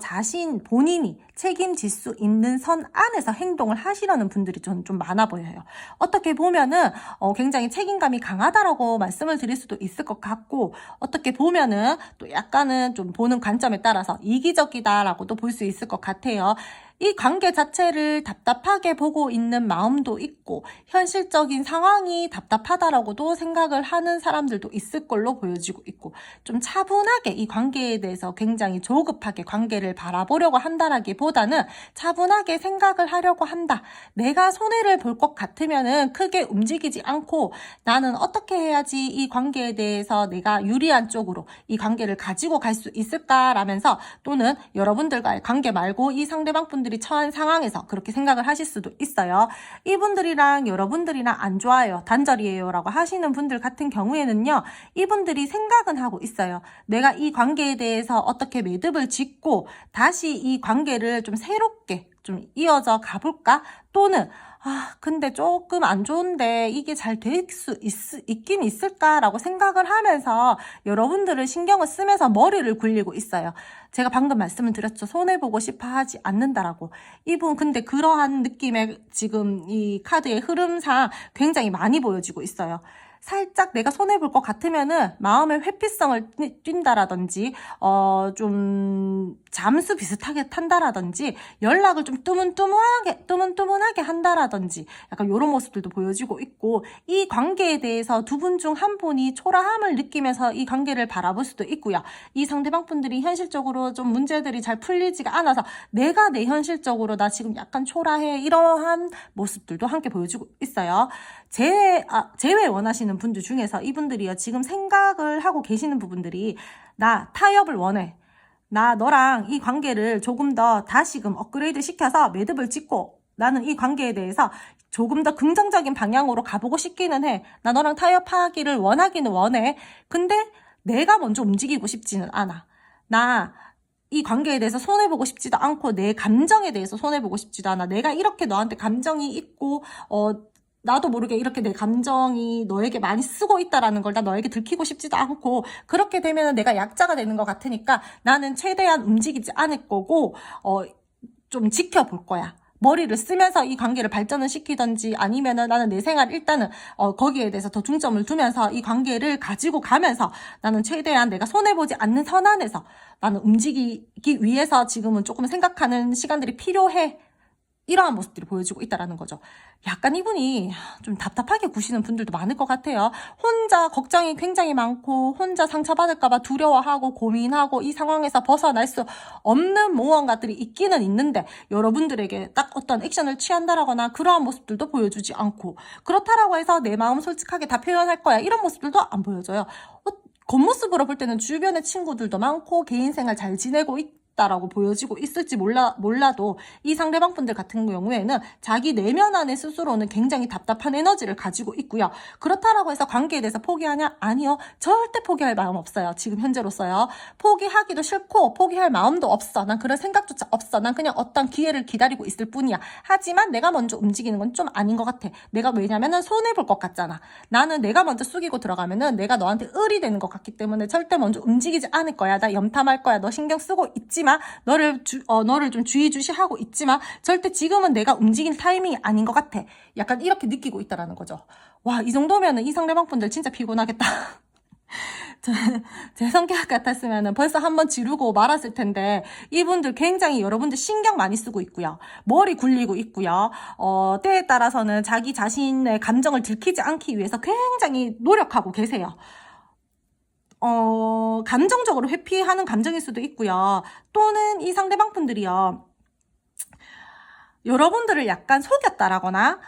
본인이 책임질 수 있는 선 안에서 행동을 하시려는 분들이 좀 많아 보여요. 어떻게 보면은 굉장히 책임감이 강하다라고 말씀을 드릴 수도 있을 것 같고, 어떻게 보면은 또 약간은 좀 보는 관점에 따라서 이기적이다라고도 볼 수 있을 것 같아요. 이 관계 자체를 답답하게 보고 있는 마음도 있고 현실적인 상황이 답답하다라고도 생각을 하는 사람들도 있을 걸로 보여지고 있고, 좀 차분하게 이 관계에 대해서 굉장히 조급하게 관계를 바라보려고 한다라기보다는 차분하게 생각을 하려고 한다. 내가 손해를 볼 것 같으면은 크게 움직이지 않고 나는 어떻게 해야지 이 관계에 대해서 내가 유리한 쪽으로 이 관계를 가지고 갈 수 있을까라면서, 또는 여러분들과의 관계 말고 이 상대방 분들이 처한 상황에서 그렇게 생각을 하실 수도 있어요. 이분들이랑 여러분들이랑 안 좋아요, 단절이에요 라고 하시는 분들 같은 경우에는요, 이분들이 생각은 하고 있어요. 내가 이 관계에 대해서 어떻게 매듭을 짓고 다시 이 관계를 좀 새롭게 좀 이어져 가볼까? 또는 근데 조금 안 좋은데 이게 잘 될 수 있긴 있을까라고 생각을 하면서 여러분들을 신경을 쓰면서 머리를 굴리고 있어요. 제가 방금 말씀을 드렸죠. 손해보고 싶어 하지 않는다라고. 이분 근데 그러한 느낌의 지금 이 카드의 흐름상 굉장히 많이 보여지고 있어요. 살짝 내가 손해볼 것 같으면은 마음의 회피성을 띈다라든지 좀 잠수 비슷하게 탄다라든지 연락을 좀 뜨문뜨문하게 한다라든지 약간 이런 모습들도 보여지고 있고, 이 관계에 대해서 두 분 중 한 분이 초라함을 느끼면서 이 관계를 바라볼 수도 있고요. 이 상대방 분들이 현실적으로 좀 문제들이 잘 풀리지가 않아서 내가 내 현실적으로 나 지금 약간 초라해 이러한 모습들도 함께 보여지고 있어요. 재회 원하시는 분들 중에서 이분들이요, 지금 생각을 하고 계시는 부분들이 나 타협을 원해. 나 너랑 이 관계를 조금 더 다시금 업그레이드 시켜서 매듭을 짓고 나는 이 관계에 대해서 조금 더 긍정적인 방향으로 가보고 싶기는 해. 나 너랑 타협하기를 원하기는 원해. 근데 내가 먼저 움직이고 싶지는 않아. 나 이 관계에 대해서 손해보고 싶지도 않고 내 감정에 대해서 손해보고 싶지도 않아. 내가 이렇게 너한테 감정이 있고 나도 모르게 이렇게 내 감정이 너에게 많이 쓰고 있다라는 걸 나 너에게 들키고 싶지도 않고, 그렇게 되면 내가 약자가 되는 것 같으니까 나는 최대한 움직이지 않을 거고 좀 지켜볼 거야. 머리를 쓰면서 이 관계를 발전을 시키던지 아니면은 나는 내 생활 일단은 거기에 대해서 더 중점을 두면서 이 관계를 가지고 가면서 나는 최대한 내가 손해보지 않는 선 안에서 나는 움직이기 위해서 지금은 조금 생각하는 시간들이 필요해. 이러한 모습들이 보여지고 있다는 거죠. 약간 이분이 좀 답답하게 구시는 분들도 많을 것 같아요. 혼자 걱정이 굉장히 많고 혼자 상처받을까봐 두려워하고 고민하고 이 상황에서 벗어날 수 없는 무언가들이 있기는 있는데 여러분들에게 딱 어떤 액션을 취한다라거나 그러한 모습들도 보여주지 않고, 그렇다라고 해서 내 마음 솔직하게 다 표현할 거야 이런 모습들도 안 보여줘요. 겉모습으로 볼 때는 주변에 친구들도 많고 개인 생활 잘 지내고 있다라고 보여지고 있을지 몰라도 이 상대방 분들 같은 경우에는 자기 내면 안에 스스로는 굉장히 답답한 에너지를 가지고 있고요. 그렇다라고 해서 관계에 대해서 포기하냐? 아니요. 절대 포기할 마음 없어요. 지금 현재로서요. 포기하기도 싫고 포기할 마음도 없어. 난 그런 생각조차 없어. 난 그냥 어떤 기회를 기다리고 있을 뿐이야. 하지만 내가 먼저 움직이는 건 좀 아닌 것 같아. 왜냐면은 손해볼 것 같잖아. 나는 내가 먼저 숙이고 들어가면은 내가 너한테 을이 되는 것 같기 때문에 절대 먼저 움직이지 않을 거야. 나 염탐할 거야. 너 신경 쓰고 있지만 너를 좀 주의주시하고 있지만 절대 지금은 내가 움직일 타이밍이 아닌 것 같아. 약간 이렇게 느끼고 있다라는 거죠. 와, 이 정도면은 이 상대방 분들 진짜 피곤하겠다. 제 성격 같았으면 벌써 한번 지르고 말았을 텐데 이분들 굉장히 여러분들 신경 많이 쓰고 있고요. 머리 굴리고 있고요. 때에 따라서는 자기 자신의 감정을 들키지 않기 위해서 굉장히 노력하고 계세요. 감정적으로 회피하는 감정일 수도 있고요. 또는 이 상대방 분들이요, 여러분들을 약간 속였다라거나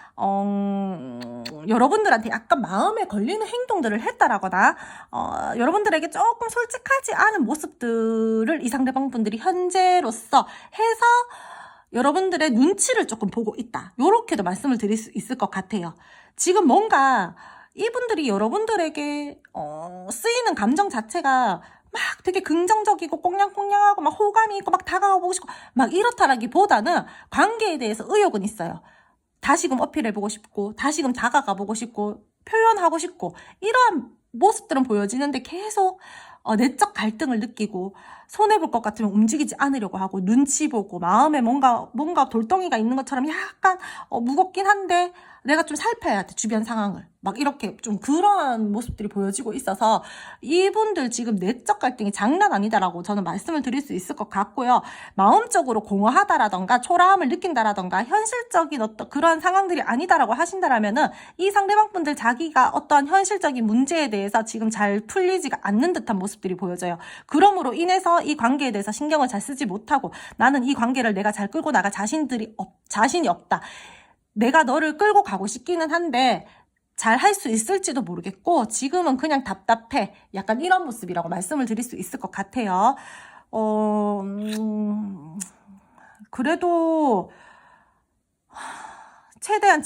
여러분들한테 약간 마음에 걸리는 행동들을 했다라거나 여러분들에게 조금 솔직하지 않은 모습들을 이 상대방 분들이 현재로서 해서 여러분들의 눈치를 조금 보고 있다. 요렇게도 말씀을 드릴 수 있을 것 같아요. 지금 뭔가 이분들이 여러분들에게 쓰이는 감정 자체가 막 되게 긍정적이고 꽁냥꽁냥하고 막 호감이 있고 막 다가가보고 싶고 막 이렇다라기보다는 관계에 대해서 의욕은 있어요. 다시금 어필해보고 싶고 다시금 다가가보고 싶고 표현하고 싶고 이러한 모습들은 보여지는데 계속 내적 갈등을 느끼고 손해볼 것 같으면 움직이지 않으려고 하고 눈치 보고 마음에 뭔가 돌덩이가 있는 것처럼 약간 무겁긴 한데 내가 좀 살펴야 돼, 주변 상황을. 막 이렇게 좀 그런 모습들이 보여지고 있어서 이분들 지금 내적 갈등이 장난 아니다라고 저는 말씀을 드릴 수 있을 것 같고요. 마음적으로 공허하다라던가 초라함을 느낀다라던가 현실적인 어떤 그런 상황들이 아니다라고 하신다라면은 이 상대방분들 자기가 어떠한 현실적인 문제에 대해서 지금 잘 풀리지가 않는 듯한 모습들이 보여져요. 그러므로 인해서 이 관계에 대해서 신경을 잘 쓰지 못하고 나는 이 관계를 내가 잘 끌고 나갈 자신이 없다. 내가 너를 끌고 가고 싶기는 한데 잘 할 수 있을지도 모르겠고 지금은 그냥 답답해. 약간 이런 모습이라고 말씀을 드릴 수 있을 것 같아요. 그래도 최대한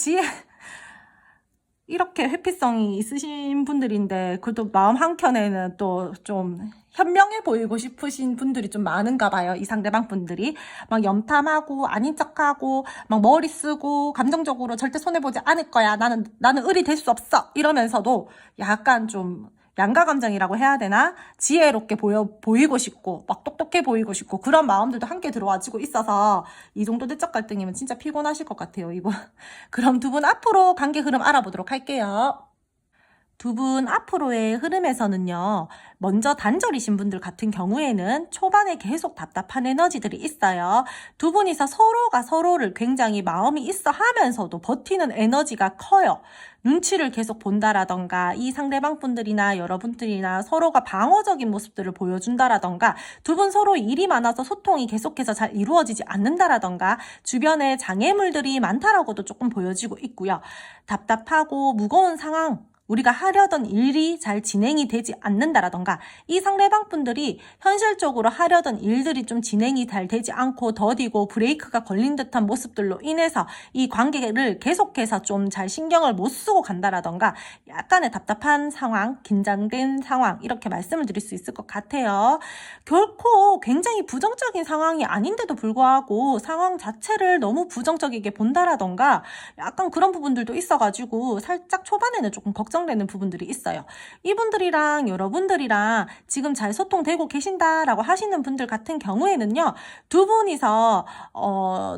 이렇게 회피성이 있으신 분들인데 그래도 마음 한켠에는 또 좀 현명해 보이고 싶으신 분들이 좀 많은가 봐요. 이 상대방 분들이 막 염탐하고 아닌 척하고 막 머리 쓰고 감정적으로 절대 손해보지 않을 거야. 나는 을이 될 수 없어. 이러면서도 약간 좀 양가 감정이라고 해야 되나? 지혜롭게 보이고 싶고 막 똑똑해 보이고 싶고 그런 마음들도 함께 들어와지고 있어서 이 정도 내적 갈등이면 진짜 피곤하실 것 같아요, 이분. 그럼 두 분 앞으로 관계 흐름 알아보도록 할게요. 두 분 앞으로의 흐름에서는요, 먼저 단절이신 분들 같은 경우에는 초반에 계속 답답한 에너지들이 있어요. 두 분이서 서로가 서로를 굉장히 마음이 있어 하면서도 버티는 에너지가 커요. 눈치를 계속 본다라던가 이 상대방 분들이나 여러분들이나 서로가 방어적인 모습들을 보여준다라던가 두 분 서로 일이 많아서 소통이 계속해서 잘 이루어지지 않는다라던가 주변에 장애물들이 많다라고도 조금 보여지고 있고요. 답답하고 무거운 상황, 우리가 하려던 일이 잘 진행이 되지 않는다라던가 이 상대방 분들이 현실적으로 하려던 일들이 좀 진행이 잘 되지 않고 더디고 브레이크가 걸린 듯한 모습들로 인해서 이 관계를 계속해서 좀 잘 신경을 못 쓰고 간다라던가 약간의 답답한 상황, 긴장된 상황 이렇게 말씀을 드릴 수 있을 것 같아요. 결코 굉장히 부정적인 상황이 아닌데도 불구하고 상황 자체를 너무 부정적이게 본다라던가 약간 그런 부분들도 있어가지고 살짝 초반에는 조금 걱정되는 부분들이 있어요. 이분들이랑 여러분들이랑 지금 잘 소통되고 계신다라고 하시는 분들 같은 경우에는요, 두 분이서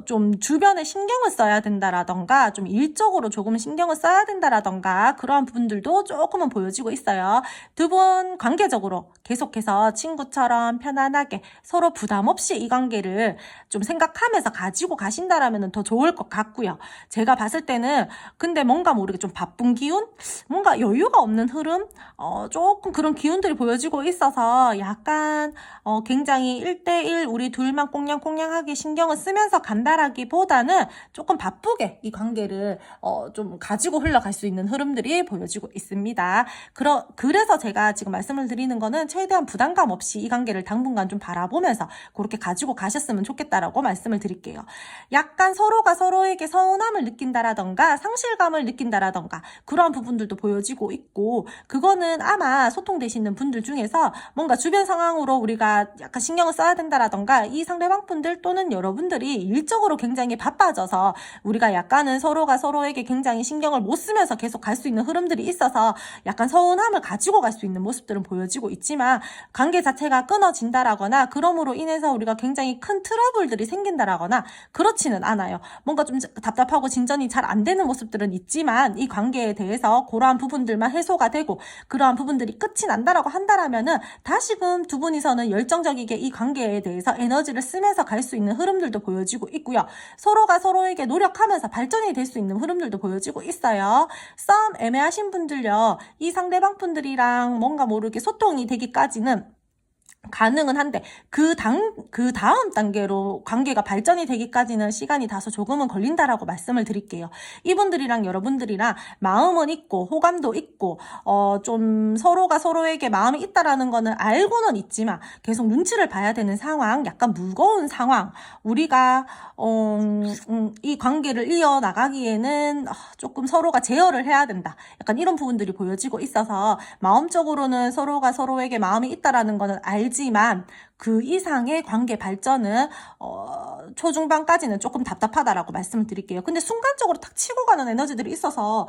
좀 주변에 신경을 써야 된다라던가 좀 일적으로 조금 신경을 써야 된다라던가 그런 부분들도 조금은 보여지고 있어요. 두 분 관계적으로 계속해서 친구처럼 편안하게 서로 부담 없이 이 관계를 좀 생각하면서 가지고 가신다라면 더 좋을 것 같고요. 제가 봤을 때는 근데 뭔가 모르게 좀 바쁜 기운? 뭔가 여유가 없는 흐름? 조금 그런 기운들이 보여지고 있어서 약간 굉장히 1대1 우리 둘만 꽁냥꽁냥하게 신경을 쓰면서 간다라기보다는 조금 바쁘게 이 관계를 좀 가지고 흘러갈 수 있는 흐름들이 보여지고 있습니다. 그래서 제가 지금 말씀을 드리는 거는 최대한 부담감 없이 이 관계를 당분간 좀 바라보면서 그렇게 가지고 가셨으면 좋겠다라고 말씀을 드릴게요. 약간 서로가 서로에게 서운함을 느낀다라던가 상실감을 느낀다라던가 그러한 부분들도 보여지고 있고 그거는 아마 소통되시는 분들 중에서 뭔가 주변 상황으로 우리가 약간 신경을 써야 된다라던가 이 상대방 분들 또는 여러분들이 일적으로 굉장히 바빠져서 우리가 약간은 서로가 서로에게 굉장히 신경을 못 쓰면서 계속 갈 수 있는 흐름들이 있어서 약간 서운함을 가지고 갈 수 있는 모습들은 보여지고 있지만 관계 자체가 끊어진다라거나 그럼으로 인해서 우리가 굉장히 큰 트러블들이 생긴다라거나 그렇지는 않아요. 뭔가 좀 답답하고 진전이 잘 안 되는 모습들은 있지만 이 관계에 대해서 그러한 부분들만 해소가 되고 그러한 부분들이 끝이 난다라고 한다라면은 다시금 두 분이서는 열정적이게 이 관계에 대해서 에너지를 쓰면서 갈 수 있는 흐름들도 보여지고 있고요. 서로가 서로에게 노력하면서 발전이 될 수 있는 흐름들도 보여지고 있어요. 싸움 애매하신 분들요. 이 상대방 분들이랑 뭔가 모르게 소통이 되기까지는 가능은 한데 그 다음 단계로 관계가 발전이 되기까지는 시간이 다소 조금은 걸린다라고 말씀을 드릴게요. 이분들이랑 여러분들이랑 마음은 있고 호감도 있고 좀 서로가 서로에게 마음이 있다라는 거는 알고는 있지만 계속 눈치를 봐야 되는 상황, 약간 무거운 상황, 우리가 이 관계를 이어나가기에는 조금 서로가 제어를 해야 된다. 약간 이런 부분들이 보여지고 있어서 마음적으로는 서로가 서로에게 마음이 있다라는 거는 알지만 그 이상의 관계 발전은 초중반까지는 조금 답답하다라고 말씀을 드릴게요. 근데 순간적으로 탁 치고 가는 에너지들이 있어서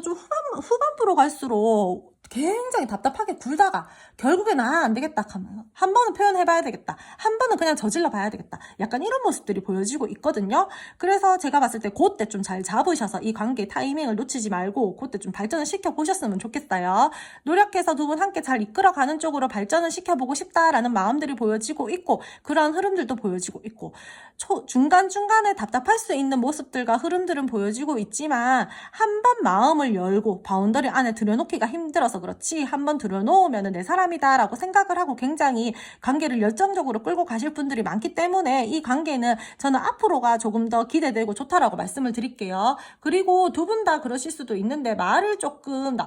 좀 후반부로 갈수록 굉장히 답답하게 굴다가 결국에는 안 되겠다 하면 한 번은 표현해봐야 되겠다, 한 번은 그냥 저질러 봐야 되겠다, 약간 이런 모습들이 보여지고 있거든요. 그래서 제가 봤을 때 그때 좀 잘 잡으셔서 이 관계의 타이밍을 놓치지 말고 그때 좀 발전을 시켜보셨으면 좋겠어요. 노력해서 두 분 함께 잘 이끌어가는 쪽으로 발전을 시켜보고 싶다라는 마음들이 보여지고 있고 그런 흐름들도 보여지고 있고 중간중간에 답답할 수 있는 모습들과 흐름들은 보여지고 있지만 한 번 마음을 열고 바운더리 안에 들여놓기가 힘들어서 그렇지 한번 들여놓으면 내 사람이다 라고 생각을 하고 굉장히 관계를 열정적으로 끌고 가실 분들이 많기 때문에 이 관계는 저는 앞으로가 조금 더 기대되고 좋다라고 말씀을 드릴게요. 그리고 두 분 다 그러실 수도 있는데 말을 조금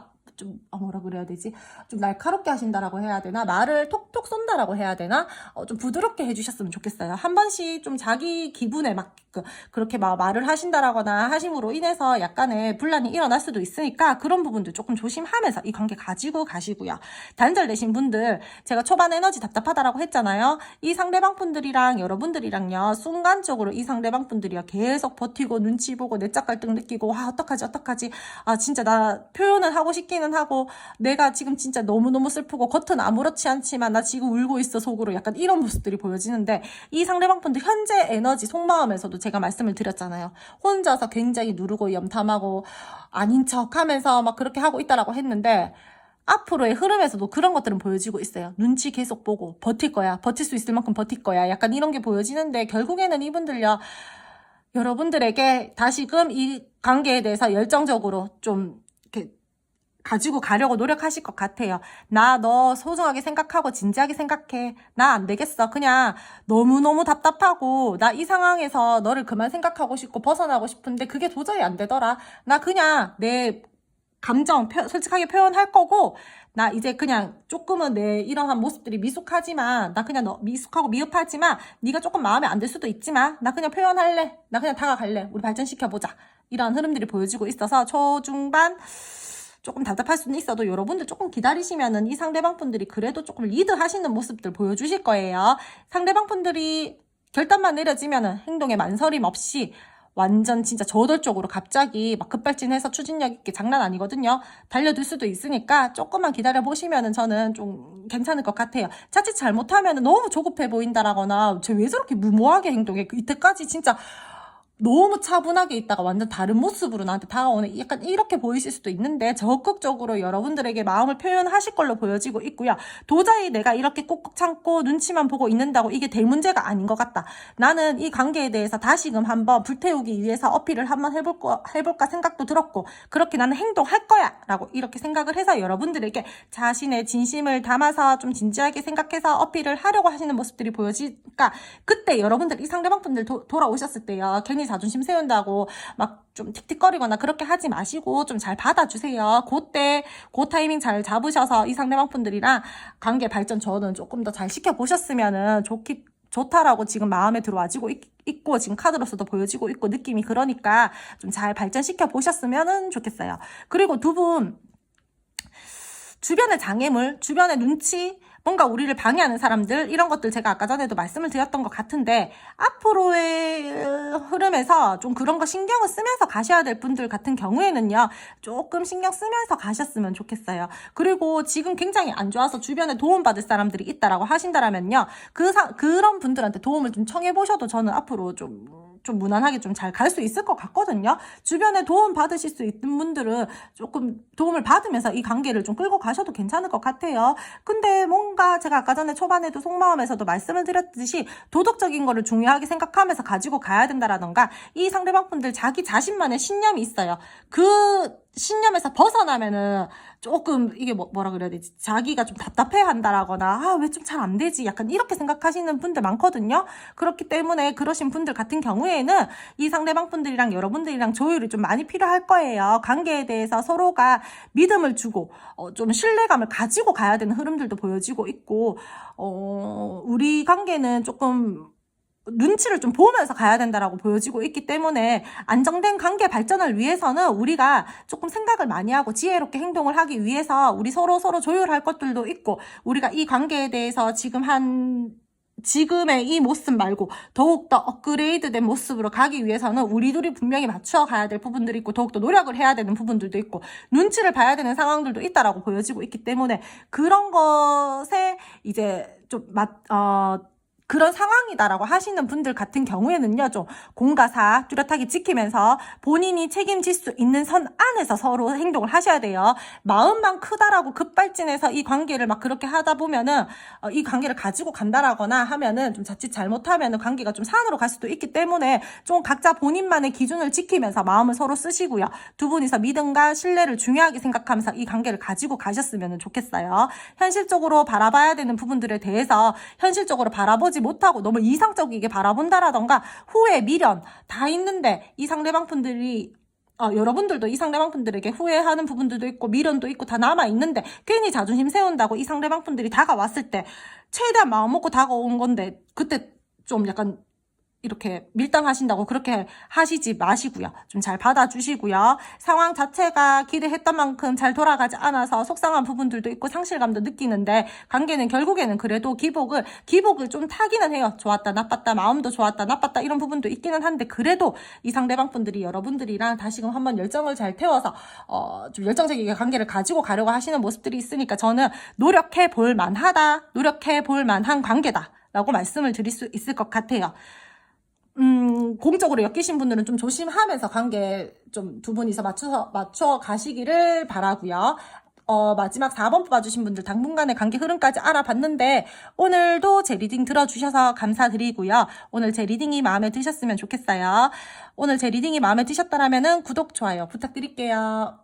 뭐라 그래야 되지? 좀 날카롭게 하신다라고 해야 되나? 말을 톡톡 쏜다라고 해야 되나? 좀 부드럽게 해주셨으면 좋겠어요. 한 번씩 좀 자기 기분에 맞게끔 그렇게 말을 하신다라거나 하심으로 인해서 약간의 분란이 일어날 수도 있으니까 그런 부분도 조금 조심하면서 이 관계 가지고 가시고요. 단절되신 분들, 제가 초반 에너지 답답하다라고 했잖아요. 이 상대방 분들이랑 여러분들이랑요, 순간적으로 이 상대방 분들이요, 계속 버티고 눈치 보고 내적 갈등 느끼고 어떡하지? 진짜 나 표현을 하고 싶기는 하고 내가 지금 진짜 너무너무 슬프고 겉은 아무렇지 않지만 나 지금 울고 있어 속으로, 약간 이런 모습들이 보여지는데 이 상대방 분들 현재 에너지 속마음에서도 제가 말씀을 드렸잖아요. 혼자서 굉장히 누르고 염탐하고 아닌 척하면서 막 그렇게 하고 있다라고 했는데 앞으로의 흐름에서도 그런 것들은 보여지고 있어요. 눈치 계속 보고 버틸 거야, 버틸 수 있을 만큼 버틸 거야, 약간 이런 게 보여지는데 결국에는 이분들요, 여러분들에게 다시금 이 관계에 대해서 열정적으로 좀 이렇게 가지고 가려고 노력하실 것 같아요. 나 너 소중하게 생각하고 진지하게 생각해. 나 안 되겠어. 그냥 너무너무 답답하고 나 이 상황에서 너를 그만 생각하고 싶고 벗어나고 싶은데 그게 도저히 안 되더라. 나 그냥 내 감정 솔직하게 표현할 거고 나 이제 그냥 조금은 내 이러한 모습들이 미숙하지만 나 그냥 미숙하고 미흡하지만 네가 조금 마음에 안 들 수도 있지만 나 그냥 표현할래. 나 그냥 다가갈래. 우리 발전시켜보자. 이런 흐름들이 보여지고 있어서 초중반 조금 답답할 수는 있어도 여러분들 조금 기다리시면은 이 상대방 분들이 그래도 조금 리드하시는 모습들 보여주실 거예요. 상대방 분들이 결단만 내려지면은 행동에 만서림 없이 완전 진짜 저돌적으로 갑자기 막 급발진해서 추진력 있게 장난 아니거든요. 달려들 수도 있으니까 조금만 기다려보시면은 저는 좀 괜찮을 것 같아요. 자칫 잘못하면은 너무 조급해 보인다라거나 쟤 왜 저렇게 무모하게 행동해? 이때까지 진짜 너무 차분하게 있다가 완전 다른 모습으로 나한테 다가오는, 약간 이렇게 보이실 수도 있는데 적극적으로 여러분들에게 마음을 표현하실 걸로 보여지고 있고요. 도저히 내가 이렇게 꾹꾹 참고 눈치만 보고 있는다고 이게 될 문제가 아닌 것 같다. 나는 이 관계에 대해서 다시금 한번 불태우기 위해서 어필을 한번 해볼까 생각도 들었고 그렇게 나는 행동할 거야 라고 이렇게 생각을 해서 여러분들에게 자신의 진심을 담아서 좀 진지하게 생각해서 어필을 하려고 하시는 모습들이 보여지니까 그때 여러분들 이 상대방 분들 돌아오셨을 때요, 괜히 자존심 세운다고 막 좀 틱틱거리거나 그렇게 하지 마시고 좀 잘 받아주세요. 그때 그 타이밍 잘 잡으셔서 이 상대방 분들이랑 관계 발전 저는 조금 더 잘 시켜보셨으면은 좋다라고 지금 마음에 들어와지고 있고 지금 카드로서도 보여지고 있고 느낌이 그러니까 좀 잘 발전시켜 보셨으면 좋겠어요. 그리고 두 분 주변의 장애물, 주변의 눈치, 뭔가 우리를 방해하는 사람들, 이런 것들 제가 아까 전에도 말씀을 드렸던 것 같은데 앞으로의 흐름에서 좀 그런 거 신경을 쓰면서 가셔야 될 분들 같은 경우에는요, 조금 신경 쓰면서 가셨으면 좋겠어요. 그리고 지금 굉장히 안 좋아서 주변에 도움받을 사람들이 있다라고 하신다라면요, 그런 분들한테 도움을 좀 청해보셔도 저는 앞으로 좀 무난하게 좀 잘 갈 수 있을 것 같거든요. 주변에 도움 받으실 수 있는 분들은 조금 도움을 받으면서 이 관계를 좀 끌고 가셔도 괜찮을 것 같아요. 근데 뭔가 제가 아까 전에 초반에도 속마음에서도 말씀을 드렸듯이 도덕적인 거를 중요하게 생각하면서 가지고 가야 된다라던가 이 상대방 분들 자기 자신만의 신념이 있어요. 그 신념에서 벗어나면은 조금 이게 뭐라 그래야 되지? 자기가 좀 답답해 한다라거나 왜 좀 잘 안 되지? 약간 이렇게 생각하시는 분들 많거든요. 그렇기 때문에 그러신 분들 같은 경우에는 이 상대방 분들이랑 여러분들이랑 조율이 좀 많이 필요할 거예요. 관계에 대해서 서로가 믿음을 주고 좀 신뢰감을 가지고 가야 되는 흐름들도 보여지고 있고 우리 관계는 조금 눈치를 좀 보면서 가야 된다라고 보여지고 있기 때문에 안정된 관계 발전을 위해서는 우리가 조금 생각을 많이 하고 지혜롭게 행동을 하기 위해서 우리 서로 조율할 것들도 있고 우리가 이 관계에 대해서 지금의 이 모습 말고 더욱더 업그레이드된 모습으로 가기 위해서는 우리 둘이 분명히 맞춰 가야 될 부분들이 있고 더욱더 노력을 해야 되는 부분들도 있고 눈치를 봐야 되는 상황들도 있다라고 보여지고 있기 때문에 그런 것에 이제 그런 상황이다라고 하시는 분들 같은 경우에는요, 좀 공과 사 뚜렷하게 지키면서 본인이 책임질 수 있는 선 안에서 서로 행동을 하셔야 돼요. 마음만 크다라고 급발진해서 이 관계를 막 그렇게 하다 보면은 이 관계를 가지고 간다라거나 하면은 좀 자칫 잘못하면은 관계가 좀 산으로 갈 수도 있기 때문에 좀 각자 본인만의 기준을 지키면서 마음을 서로 쓰시고요. 두 분이서 믿음과 신뢰를 중요하게 생각하면서 이 관계를 가지고 가셨으면 좋겠어요. 현실적으로 바라봐야 되는 부분들에 대해서 현실적으로 바라보지 못하고 너무 이상적이게 바라본다라던가 후회, 미련 다 있는데 이 상대방 분들이 여러분들도 이 상대방 분들에게 후회하는 부분들도 있고 미련도 있고 다 남아있는데 괜히 자존심 세운다고 이 상대방 분들이 다가왔을 때 최대한 마음 먹고 다가온 건데 그때 좀 약간 이렇게 밀당하신다고 그렇게 하시지 마시고요. 좀 잘 받아주시고요. 상황 자체가 기대했던 만큼 잘 돌아가지 않아서 속상한 부분들도 있고 상실감도 느끼는데 관계는 결국에는 그래도 기복을 좀 타기는 해요. 좋았다 나빴다 마음도 좋았다 나빴다 이런 부분도 있기는 한데 그래도 이 상대방 분들이 여러분들이랑 다시금 한번 열정을 잘 태워서 좀 열정적이게 관계를 가지고 가려고 하시는 모습들이 있으니까 저는 노력해 볼 만하다. 노력해 볼 만한 관계다. 라고 말씀을 드릴 수 있을 것 같아요. 공적으로 엮이신 분들은 좀 조심하면서 관계 좀 두 분이서 맞춰 가시기를 바라고요. 마지막 4번 뽑아주신 분들 당분간의 관계 흐름까지 알아봤는데 오늘도 제 리딩 들어주셔서 감사드리고요. 오늘 제 리딩이 마음에 드셨으면 좋겠어요. 오늘 제 리딩이 마음에 드셨다면 구독, 좋아요 부탁드릴게요.